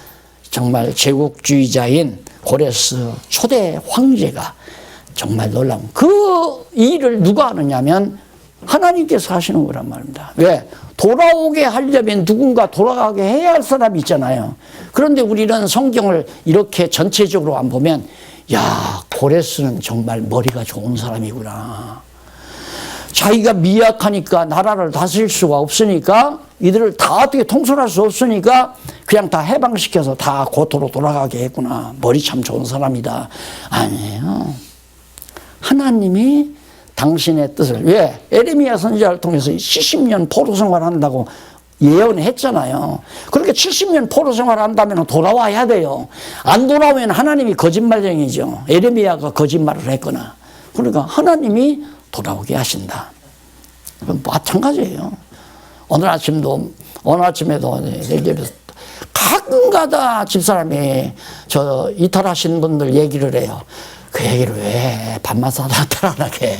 정말 제국주의자인 고레스 초대 황제가 정말 놀라운 그 일을 누가 하느냐면 하나님께서 하시는 거란 말입니다. 왜? 돌아오게 하려면 누군가 돌아가게 해야 할 사람이 있잖아요. 그런데 우리는 성경을 이렇게 전체적으로 안 보면, 야, 고레스는 정말 머리가 좋은 사람이구나. 자기가 미약하니까 나라를 다스릴 수가 없으니까, 이들을 다 어떻게 통솔할 수 없으니까 그냥 다 해방시켜서 다 고토로 돌아가게 했구나. 머리 참 좋은 사람이다. 아니에요. 하나님이 당신의 뜻을, 왜? 에레미야 선지자를 통해서 70년 포로 생활한다고 예언했잖아요. 그렇게 70년 포로 생활한다면 돌아와야 돼요. 안 돌아오면 하나님이 거짓말쟁이죠. 에레미야가 거짓말을 했거나. 그러니까 하나님이 돌아오게 하신다. 마찬가지예요. 오늘 아침에도 내 집에서 가끔가다 집사람이 저 이탈하신 분들 얘기를 해요. 그 얘기를 왜 밤마다 달아나게.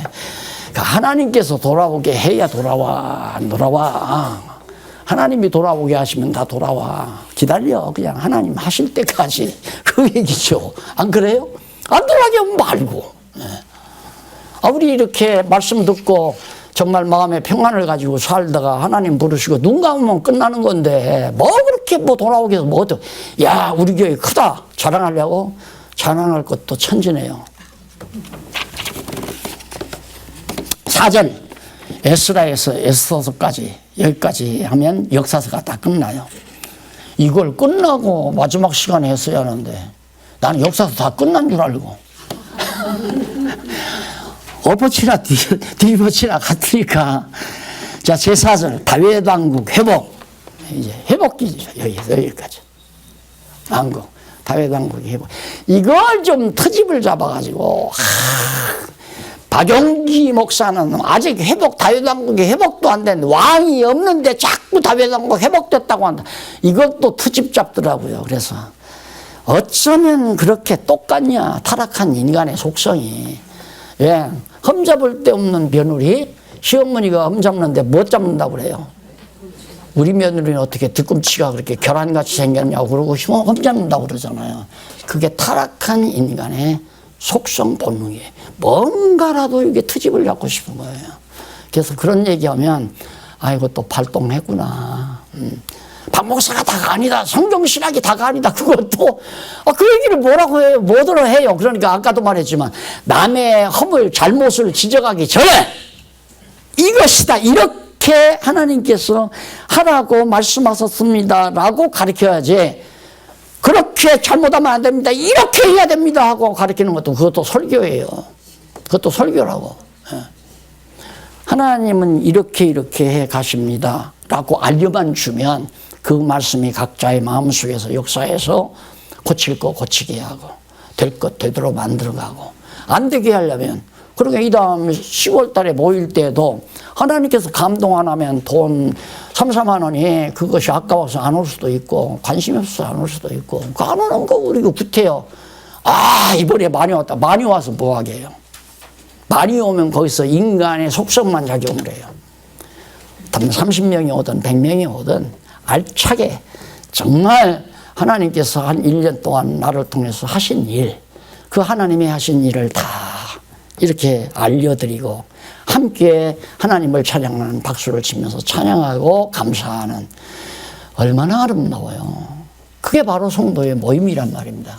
그러니까 하나님께서 돌아오게 해야 돌아와. 안 돌아와. 하나님이 돌아오게 하시면 다 돌아와. 기다려. 그냥 하나님 하실 때까지. 그 얘기죠. 안 그래요? 안 돌아오게 하면 말고. 우리 이렇게 말씀 듣고 정말 마음에 평안을 가지고 살다가 하나님 부르시고 눈 감으면 끝나는 건데 뭐 그렇게 돌아오게 해서 뭐 야, 우리 교회 크다. 자랑하려고? 자랑할 것도 천지네요. 4절 에스라에서 에스더서까지 여기까지 하면 역사서가 다 끝나요. 이걸 끝나고 마지막 시간에 했어야 하는데 나는 역사서 다 끝난 줄 알고 엎어치나 뒤집어치나 같으니까. 자, 제4절 다윗 왕국 회복. 이제 회복기죠. 여기까지. 왕국. 다윗 왕국의 회복. 이걸 좀 트집을 잡아가지고, 박용기 목사는 아직 다윗 왕국의 회복도 안 됐는데, 왕이 없는데 자꾸 다윗 왕국 회복됐다고 한다. 이것도 트집 잡더라고요. 그래서, 어쩌면 그렇게 똑같냐, 타락한 인간의 속성이. 예, 흠잡을 데 없는 며느리, 시어머니가 흠잡는데 못 잡는다고 그래요. 우리 며느리는 어떻게 뒤꿈치가 그렇게 계란같이 생겼냐고 그러고 험잡는다고 그러잖아요. 그게 타락한 인간의 속성 본능이에요. 뭔가라도 이게 트집을 잡고 싶은 거예요. 그래서 그런 얘기하면 아이고 또 발동했구나. 박 목사가 다가 아니다. 성경 신학이 다가 아니다. 그것도 그 얘기를 뭐라고 해요? 뭐더러 해요. 그러니까 아까도 말했지만 남의 허물 잘못을 지적하기 전에 이것이다. 이렇게 하나님께서 하라고 말씀하셨습니다라고 가르쳐야지. 그렇게 잘못하면 안 됩니다. 이렇게 해야 됩니다 하고 가르치는 것도 그것도 설교예요. 그것도 설교라고. 하나님은 이렇게 해 가십니다 라고 알려만 주면 그 말씀이 각자의 마음속에서 역사해서 고칠 거 고치게 하고 될 것 되도록 만들어가고 안 되게 하려면 그러니까 이 다음 10월 달에 모일 때도 하나님께서 감동 안 하면 돈 3, 4만 원이 그것이 아까워서 안 올 수도 있고 관심이 없어서 안 올 수도 있고 안 오는 거 우리가 구태여. 이번에 많이 왔다. 많이 와서 뭐 하게 해요. 많이 오면 거기서 인간의 속성만 작용을 해요. 30명이 오든 100명이 오든 알차게 정말 하나님께서 한 1년 동안 나를 통해서 하신 일, 그 하나님이 하신 일을 다 이렇게 알려드리고 함께 하나님을 찬양하는 박수를 치면서 찬양하고 감사하는 얼마나 아름다워요. 그게 바로 성도의 모임이란 말입니다.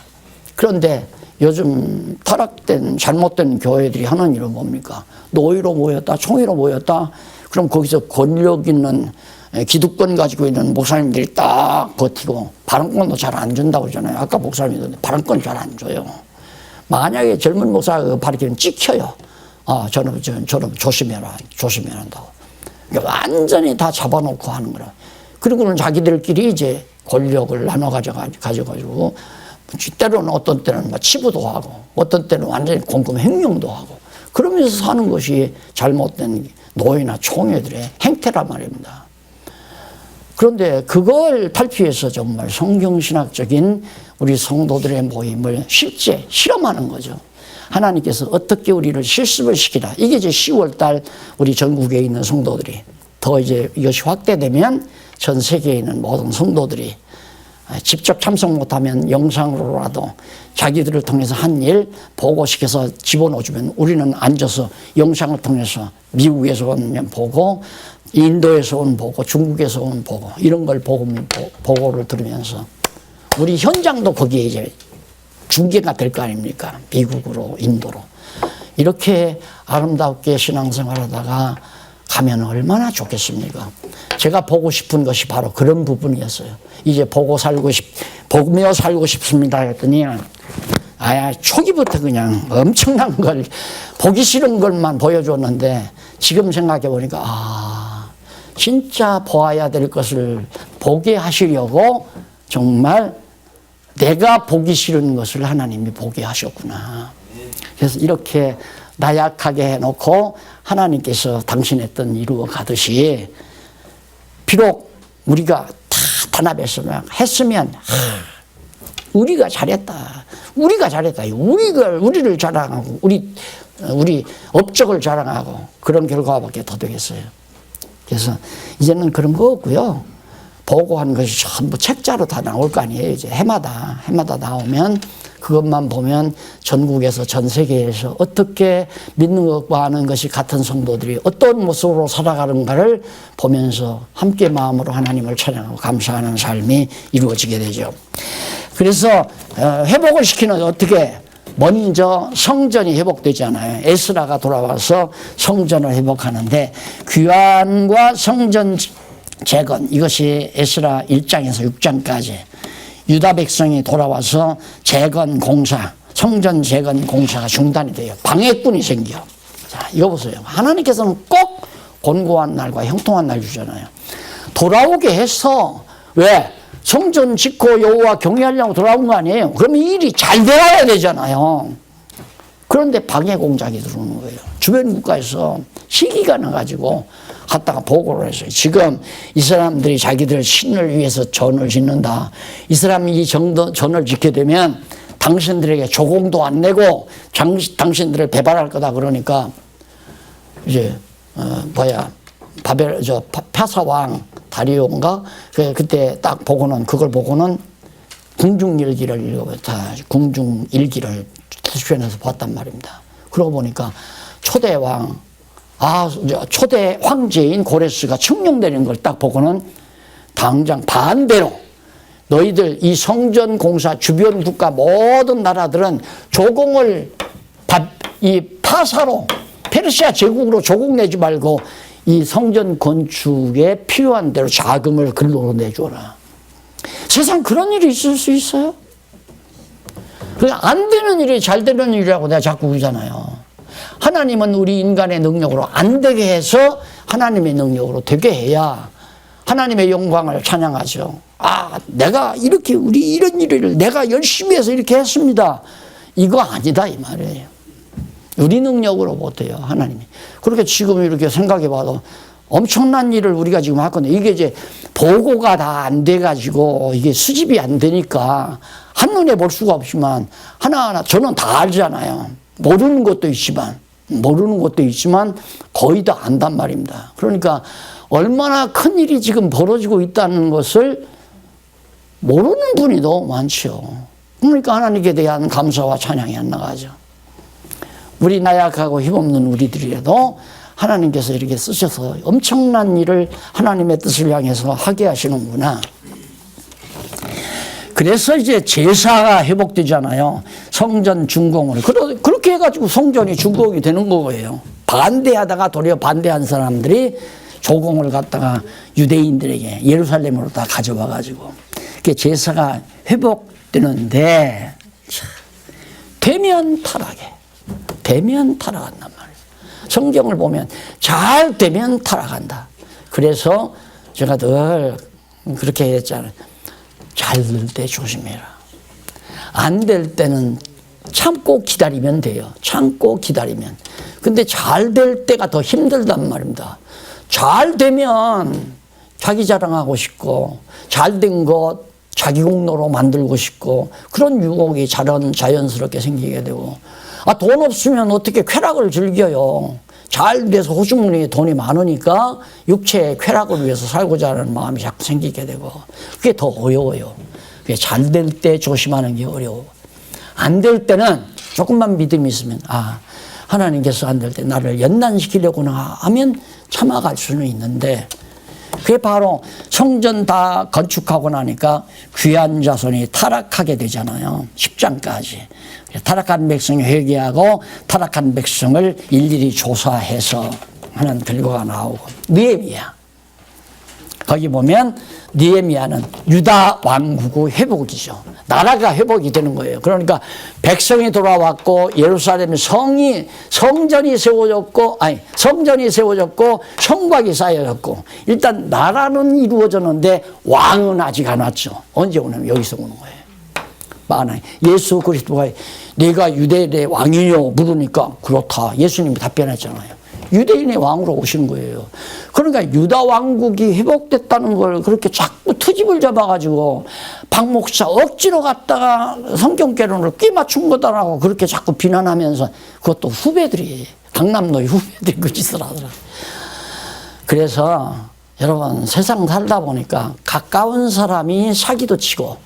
그런데 요즘 타락된 잘못된 교회들이 하는 일은 뭡니까? 노예로 모였다, 총회로 모였다. 그럼 거기서 권력 있는 기득권 가지고 있는 목사님들이 딱 버티고 발언권도 잘 안 준다고 그러잖아요. 아까 목사님들 발언권 잘 안 줘요. 만약에 젊은 목사가 발언권 찍혀요. 저는 조심해라 한다고. 완전히 다 잡아놓고 하는 거라. 그리고는 자기들끼리 이제 권력을 나눠 가져가지고 때로는 어떤 때는 치부도 하고 어떤 때는 완전히 공금 횡령도 하고 그러면서 사는 것이 잘못된 노예나 총회들의 행태란 말입니다. 그런데 그걸 탈피해서 정말 성경신학적인 우리 성도들의 모임을 실제 실험하는 거죠. 하나님께서 어떻게 우리를 실습을 시키라. 이게 이제 10월달 우리 전국에 있는 성도들이 더 이제 이것이 확대되면 전 세계에 있는 모든 성도들이 직접 참석 못하면 영상으로라도 자기들을 통해서 한 일 보고시켜서 집어넣어주면 우리는 앉아서 영상을 통해서 미국에서 오면 보고 인도에서 온 보고 중국에서 온 보고 이런 걸 보고를 들으면서 우리 현장도 거기에 이제 중계가 될 거 아닙니까? 미국으로 인도로 이렇게 아름답게 신앙생활 하다가 가면 얼마나 좋겠습니까? 제가 보고 싶은 것이 바로 그런 부분이었어요. 이제 보며 살고 싶습니다 했더니 초기부터 그냥 엄청난 걸 보기 싫은 것만 보여줬는데 지금 생각해 보니까 진짜 보아야 될 것을 보게 하시려고 정말 내가 보기 싫은 것을 하나님이 보게 하셨구나. 그래서 이렇게 나약하게 해놓고 하나님께서 당신의 뜻 이루어 가듯이 비록 우리가 다 단합했으면 우리가 잘했다. 우리를 자랑하고 우리 업적을 자랑하고 그런 결과밖에 더 되겠어요. 그래서 이제는 그런 거 없고요. 보고한 것이 전부 책자로 다 나올 거 아니에요. 이제 해마다 나오면 그것만 보면 전국에서 전 세계에서 어떻게 믿는 것과 아는 것이 같은 성도들이 어떤 모습으로 살아가는가를 보면서 함께 마음으로 하나님을 찬양하고 감사하는 삶이 이루어지게 되죠. 그래서 회복을 시키는 어떻게 먼저 성전이 회복되잖아요. 에스라가 돌아와서 성전을 회복하는데 귀환과 성전 재건 이것이 에스라 1장에서 6장까지 유다 백성이 돌아와서 재건 공사, 성전 재건 공사가 중단이 돼요. 방해꾼이 생겨. 자, 이거 보세요. 하나님께서는 꼭 곤고한 날과 형통한 날 주잖아요. 돌아오게 해서 왜? 성전 짓고 여호와 경외하려고 돌아온 거 아니에요. 그러면 일이 잘 되어야 되잖아요. 그런데 방해 공작이 들어오는 거예요. 주변 국가에서 시기가 나가지고 갔다가 보고를 했어요. 지금 이 사람들이 자기들 신을 위해서 전을 짓는다. 이 사람이 이 전을 짓게 되면 당신들에게 조공도 안 내고 당신들을 배발할 거다. 그러니까 이제 파사왕 다리오인가? 그때 딱 보고는, 그걸 보고는 궁중일기를 궁중일기를 투표해서 봤단 말입니다. 그러고 보니까 초대 황제인 고레스가 칙령되는 걸 딱 보고는 당장 반대로 너희들 이 성전 공사 주변 국가 모든 나라들은 조공을 이 파사로 페르시아 제국으로 조공 내지 말고 이 성전 건축에 필요한 대로 자금을 글로 내줘라. 세상 그런 일이 있을 수 있어요? 안 되는 일이 잘 되는 일이라고 내가 자꾸 그러잖아요. 하나님은 우리 인간의 능력으로 안 되게 해서 하나님의 능력으로 되게 해야 하나님의 영광을 찬양하죠. 아, 내가 이렇게 우리 이런 일을 내가 열심히 해서 이렇게 했습니다. 이거 아니다 이 말이에요. 우리 능력으로 못해요, 하나님이. 그렇게 지금 이렇게 생각해 봐도 엄청난 일을 우리가 지금 하거든요. 이게 이제 보고가 다 안 돼가지고 이게 수집이 안 되니까 한눈에 볼 수가 없지만 하나하나 저는 다 알잖아요. 모르는 것도 있지만 거의 다 안단 말입니다. 그러니까 얼마나 큰 일이 지금 벌어지고 있다는 것을 모르는 분이 너무 많죠. 그러니까 하나님께 대한 감사와 찬양이 안 나가죠. 우리 나약하고 힘없는 우리들이라도 하나님께서 이렇게 쓰셔서 엄청난 일을 하나님의 뜻을 향해서 하게 하시는구나. 그래서 이제 제사가 회복되잖아요. 성전 준공으로. 그렇게 해가지고 성전이 준공이 되는 거예요. 반대하다가 도리어 반대한 사람들이 조공을 갖다가 유대인들에게 예루살렘으로 다 가져와가지고 제사가 회복되는데 되면 타락한단 말이에요. 성경을 보면 잘 되면 타락한다. 그래서 제가 늘 그렇게 했잖아요. 잘 될 때 조심해라. 안 될 때는 참고 기다리면 돼요. 참고 기다리면. 근데 잘 될 때가 더 힘들단 말입니다. 잘 되면 자기 자랑하고 싶고 잘 된 것 자기 공로로 만들고 싶고 그런 유혹이 자연스럽게 생기게 되고 돈 없으면 어떻게 쾌락을 즐겨요. 잘 돼서 호주머니에 돈이 많으니까 육체의 쾌락을 위해서 살고자 하는 마음이 자꾸 생기게 되고 그게 더 어려워요. 그게 잘 될 때 조심하는 게 어려워. 안 될 때는 조금만 믿음이 있으면 하나님께서 안 될 때 나를 연단시키려고 하면 참아갈 수는 있는데 그게 바로 성전 다 건축하고 나니까 귀한 자손이 타락하게 되잖아요. 10장까지. 타락한 백성이 회개하고 타락한 백성을 일일이 조사해서 하는 결과가 나오고 느헤미야. 거기 보면 느헤미야는 유다 왕국의 회복이죠. 나라가 회복이 되는 거예요. 그러니까 백성이 돌아왔고 예루살렘 성전이 세워졌고 성곽이 쌓여졌고 일단 나라는 이루어졌는데 왕은 아직 안 왔죠. 언제 오냐면 여기서 오는 거예요. 예수 그리스도가 내가 유대인의 왕이요 물으니까 그렇다. 예수님이 답변했잖아요. 유대인의 왕으로 오신 거예요. 그러니까 유다 왕국이 회복됐다는 걸 그렇게 자꾸 트집을 잡아가지고 박 목사 억지로 갔다가 성경개론을 끼 맞춘 거다라고 그렇게 자꾸 비난하면서 그것도 후배들이 강남노의 후배들이 그 짓을 하더라고요. 그래서 여러분 세상 살다 보니까 가까운 사람이 사기도 치고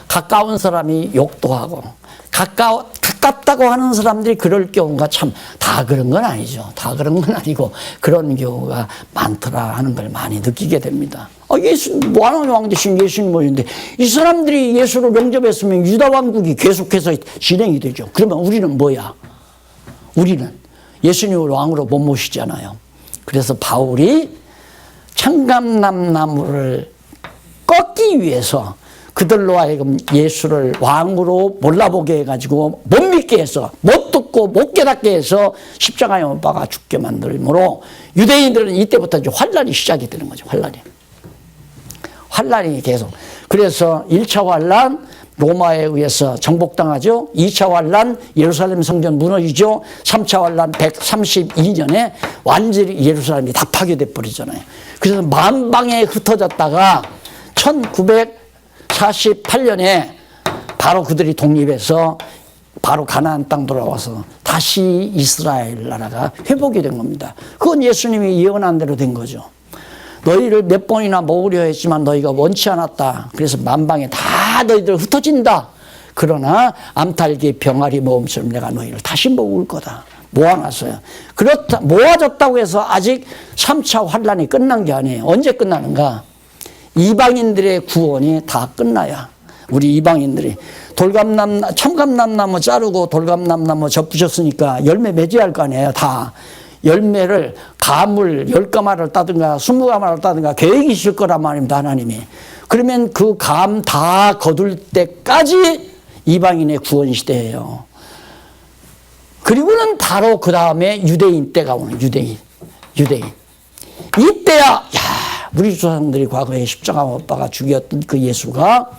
가까운 사람이 욕도 하고 가깝다고 하는 사람들이 그럴 경우가 참 다 그런 건 아니죠. 다 그런 건 아니고 그런 경우가 많더라 하는 걸 많이 느끼게 됩니다. 예수님, 하나님 왕 되신 예수님 모시는데 이 사람들이 예수를 영접했으면 유다 왕국이 계속해서 진행이 되죠. 그러면 우리는 뭐야? 우리는 예수님을 왕으로 못 모시잖아요. 그래서 바울이 청감남 나무를 꺾기 위해서 그들로 하여금 예수를 왕으로 몰라보게 해가지고 못 믿게 해서 못 듣고 못 깨닫게 해서 십자가에 못 박아 죽게 만들므로 유대인들은 이때부터 이제 환란이 시작이 되는 거죠. 환란이 계속. 그래서 1차 환란 로마에 의해서 정복당하죠. 2차 환란 예루살렘 성전 무너지죠. 3차 환란 132년에 완전히 예루살렘이 다 파괴돼 버리잖아요. 그래서 만방에 흩어졌다가 1948년에 바로 그들이 독립해서 바로 가나안 땅 돌아와서 다시 이스라엘 나라가 회복이 된 겁니다. 그건 예수님이 예언한 대로 된 거죠. 너희를 몇 번이나 먹으려 했지만 너희가 원치 않았다. 그래서 만방에 다 너희들 흩어진다. 그러나 암탉이 병아리 모음처럼 내가 너희를 다시 먹을 거다. 모아놨어요. 그렇다, 모아졌다고 해서 아직 3차 환란이 끝난 게 아니에요. 언제 끝나는가? 이방인들의 구원이 다 끝나야 우리 이방인들이 참감람나무 자르고 돌감람나무 접으셨으니까 열매 맺어야 할 거 아니에요. 다 열매를 가물 10가마를 따든가 20가마를 따든가 계획이 있을 거란 말입니다. 하나님이. 그러면 그 감 다 거둘 때까지 이방인의 구원 시대예요. 그리고는 바로 그 다음에 유대인 때가 오는 유대인. 이때야 야 우리 조상들이 과거에 십자가 못 박아 죽였던 그 예수가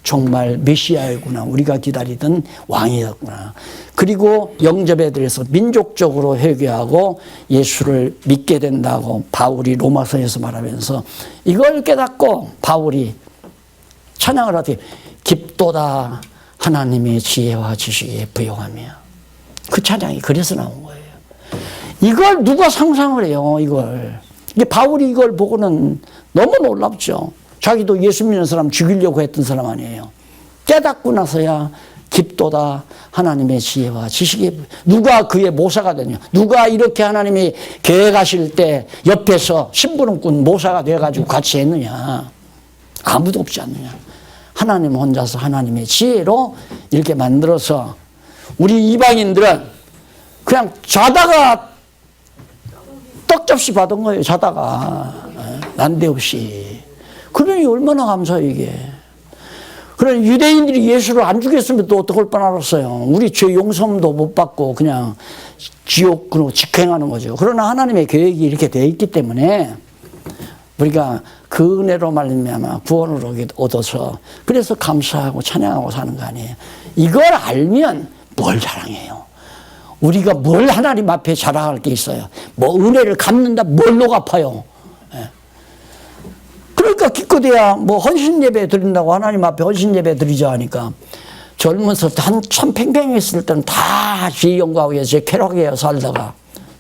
정말 메시아이구나. 우리가 기다리던 왕이었구나. 그리고 영접에 대해서 민족적으로 회개하고 예수를 믿게 된다고 바울이 로마서에서 말하면서 이걸 깨닫고 바울이 찬양을 하되 깊도다 하나님의 지혜와 지식에 부요하며 그 찬양이 그래서 나온 거예요. 이걸 누가 상상을 해요. 이걸. 바울이 이걸 보고는 너무 놀랍죠. 자기도 예수 믿는 사람 죽이려고 했던 사람 아니에요. 깨닫고 나서야 깊도다 하나님의 지혜와 지식에 누가 그의 모사가 되냐. 누가 이렇게 하나님이 계획하실 때 옆에서 심부름꾼 모사가 돼가지고 같이 했느냐. 아무도 없지 않느냐. 하나님 혼자서 하나님의 지혜로 이렇게 만들어서 우리 이방인들은 그냥 자다가 떡접시 받은 거예요. 자다가 난데없이. 그러니 얼마나 감사해요 이게. 그런 유대인들이 예수를 안 죽였으면 또 어떡할 뻔 알았어요. 우리 죄 용서도 못 받고 그냥 지옥으로 직행하는 거죠. 그러나 하나님의 계획이 이렇게 되어 있기 때문에 우리가 그 은혜로 말미암아 구원을 얻어서 그래서 감사하고 찬양하고 사는 거 아니에요. 이걸 알면 뭘 자랑해요. 우리가 뭘 하나님 앞에 자랑할 게 있어요. 뭐 은혜를 갚는다 뭘로 갚아요. 그러니까 기껏해야 뭐 헌신 예배 드린다고 하나님 앞에 헌신 예배 드리자 하니까 젊어서 한참 팽팽했을 때는 다 주의 영광 위에 제 쾌락에 살다가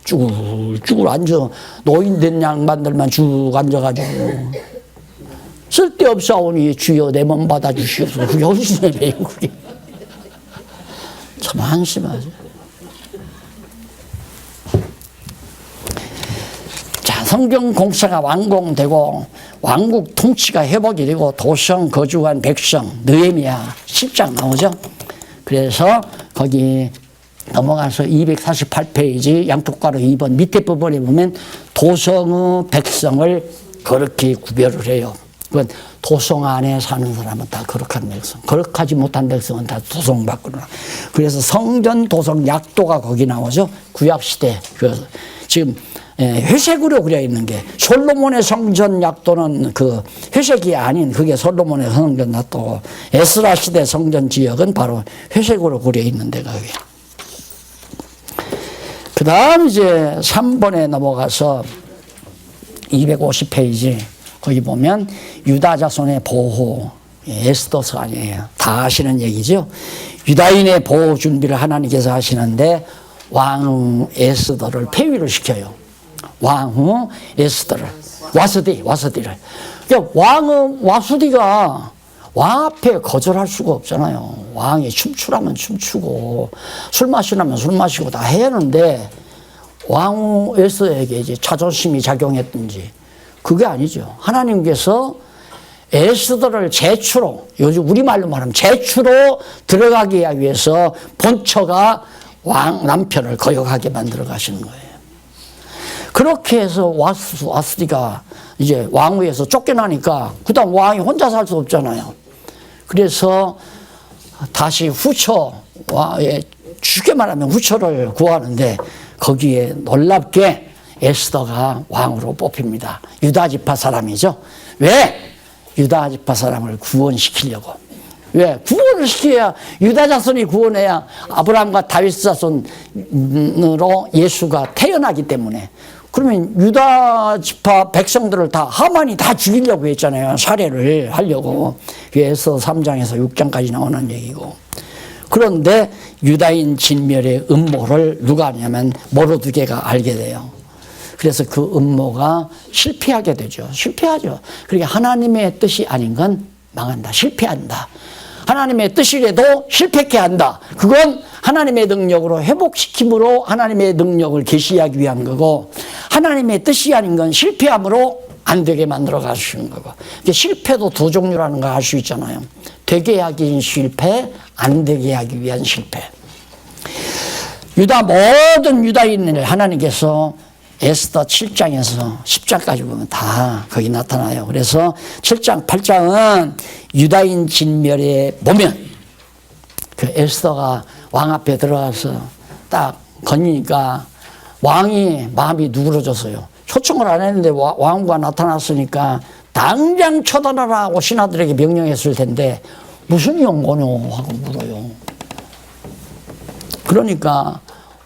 쭈글쭈글 앉아 노인된 양반들만 쭉 앉아가지고 쓸데없사오니 주여 내 몸 받아주시옵소서. 그게 헌신 예배예요. 그게 참 한심하죠. 성경 공사가 완공되고 왕국 통치가 회복이 되고 도성 거주한 백성 느헤미야 10장 나오죠. 그래서 거기 넘어가서 248페이지 양쪽가로 2번 밑에 부분에 보면 도성의 백성을 그렇게 구별을 해요. 그건 도성 안에 사는 사람은 다 거룩한 백성, 거룩하지 못한 백성은 다 도성 밖으로. 그래서 성전 도성 약도가 거기 나오죠. 구약시대. 지금 회색으로 그려 있는 게 솔로몬의 성전 약도는 그 회색이 아닌 그게 솔로몬의 성전 약도고 에스라 시대 성전 지역은 바로 회색으로 그려 있는 데가 그게. 그 다음 이제 3번에 넘어가서 250페이지 거기 보면 유다 자손의 보호 에스더서 아니에요. 다 아시는 얘기죠. 유다인의 보호 준비를 하나님께서 하시는데 왕 에스더를 폐위를 시켜요. 왕후 에스더를 와스디를. 그러니까 왕은 와스디가 왕 앞에 거절할 수가 없잖아요. 왕이 춤추라면 춤추고 술 마시라면 술 마시고 다 해야 하는데 왕후 에스더에게 이제 자존심이 작용했든지 그게 아니죠. 하나님께서 에스더를 제추로, 요즘 우리말로 말하면 제추로 들어가기 위해서 본처가 왕 남편을 거역하게 만들어 가시는 거예요. 그렇게 해서 와스디가 이제 왕위에서 쫓겨나니까 그 다음 왕이 혼자 살 수 없잖아요. 그래서 다시 후처, 쉽게 말하면 후처를 구하는데 거기에 놀랍게 에스더가 왕으로 뽑힙니다. 유다 지파 사람이죠. 왜? 유다 지파 사람을 구원시키려고. 왜? 구원을 시켜야 유다 자손이 구원해야 아브라함과 다윗 자손으로 예수가 태어나기 때문에. 그러면 유다 지파 백성들을 다 하만이 다 죽이려고 했잖아요. 살해를 하려고. 그래서 3장에서 6장까지 나오는 얘기고. 그런데 유다인 진멸의 음모를 누가 하냐면 모르드게가 알게 돼요. 그래서 그 음모가 실패하게 되죠. 실패하죠. 그러니까 하나님의 뜻이 아닌 건 망한다. 실패한다. 하나님의 뜻이라도 실패케 한다. 그건 하나님의 능력으로 회복시킴으로 하나님의 능력을 계시하기 위한 거고, 하나님의 뜻이 아닌 건 실패함으로 안 되게 만들어 가시는 거고. 실패도 두 종류라는 거 알 수 있잖아요. 되게 하기 위한 실패, 안 되게 하기 위한 실패. 모든 유다인을 하나님께서 에스더 7장에서 10장까지 보면 다 거기 나타나요. 그래서 7장, 8장은 유다인 진멸에 보면 그 에스더가 왕 앞에 들어가서 딱 건니니까 왕이 마음이 누그러졌어요. 초청을 안 했는데 왕후가 나타났으니까 당장 처단하라 하고 신하들에게 명령했을 텐데 무슨 연고뇨 하고 물어요. 그러니까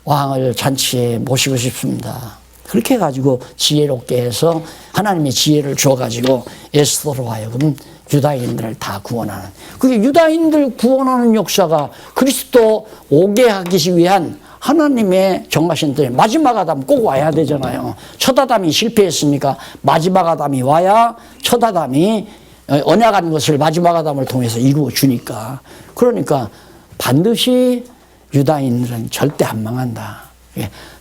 왕을 잔치에 모시고 싶습니다. 그렇게 해가지고 지혜롭게 해서 하나님의 지혜를 줘가지고 에스더로 하여금 유다인들을 다 구원하는, 그게 유다인들 구원하는 역사가 그리스도 오게 하기 위한 하나님의 정하신 뜻. 마지막 아담 꼭 와야 되잖아요. 첫 아담이 실패했으니까 마지막 아담이 와야 첫 아담이 언약한 것을 마지막 아담을 통해서 이루어 주니까. 그러니까 반드시 유다인들은 절대 안 망한다.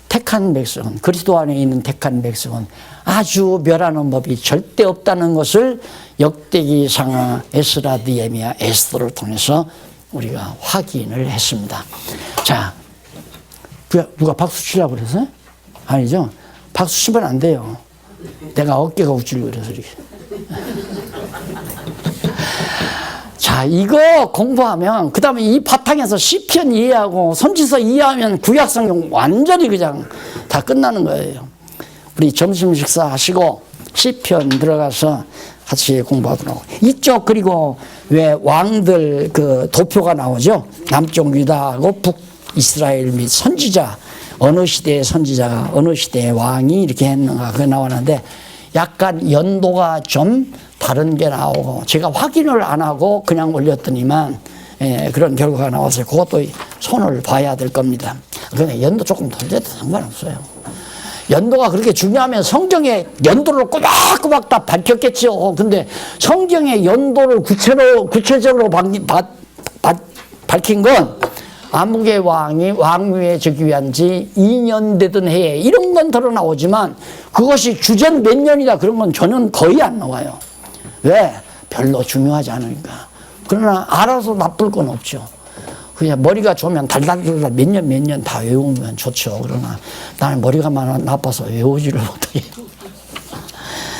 택한 백성은, 그리스도 안에 있는 택한 백성은 아주 멸하는 법이 절대 없다는 것을 역대기, 상하, 에스라, 느헤미야, 에스더를 통해서 우리가 확인을 했습니다. 자, 누가 박수 치려고 그래서? 아니죠? 박수 치면 안 돼요. 내가 어깨가 우쭐 그래서 이렇게. 자, 이거 공부하면, 그 다음에 이 바탕에서 시편 이해하고 선지서 이해하면 구약성경 완전히 그냥 다 끝나는 거예요. 우리 점심 식사 하시고 시편 들어가서 같이 공부하도록. 이쪽, 그리고 왜 왕들 그 도표가 나오죠? 남쪽 유다하고 북이스라엘 및 선지자, 어느 시대의 선지자가 어느 시대의 왕이 이렇게 했는가, 그게 나오는데 약간 연도가 좀 다른 게 나오고, 제가 확인을 안 하고 그냥 올렸더니만 그런 결과가 나와서 그것도 손을 봐야 될 겁니다. 그런데 연도 조금 돌려도 상관없어요. 연도가 그렇게 중요하면 성경에 연도를 꼬박꼬박 다 밝혔겠죠. 근데 성경의 연도를 구체적으로 밝힌 건 아무개 왕이 왕위에 즉위 위한 지 2년 되던 해에 이런 건 드러나오지만 그것이 주전 몇 년이다 그런 건 저는 거의 안 나와요. 왜? 별로 중요하지 않으니까. 그러나 알아서 나쁠 건 없죠. 그냥 머리가 좋으면 달달달달 몇 년 다 외우면 좋죠. 그러나 나는 머리가 나빠서 외우지를 못하게.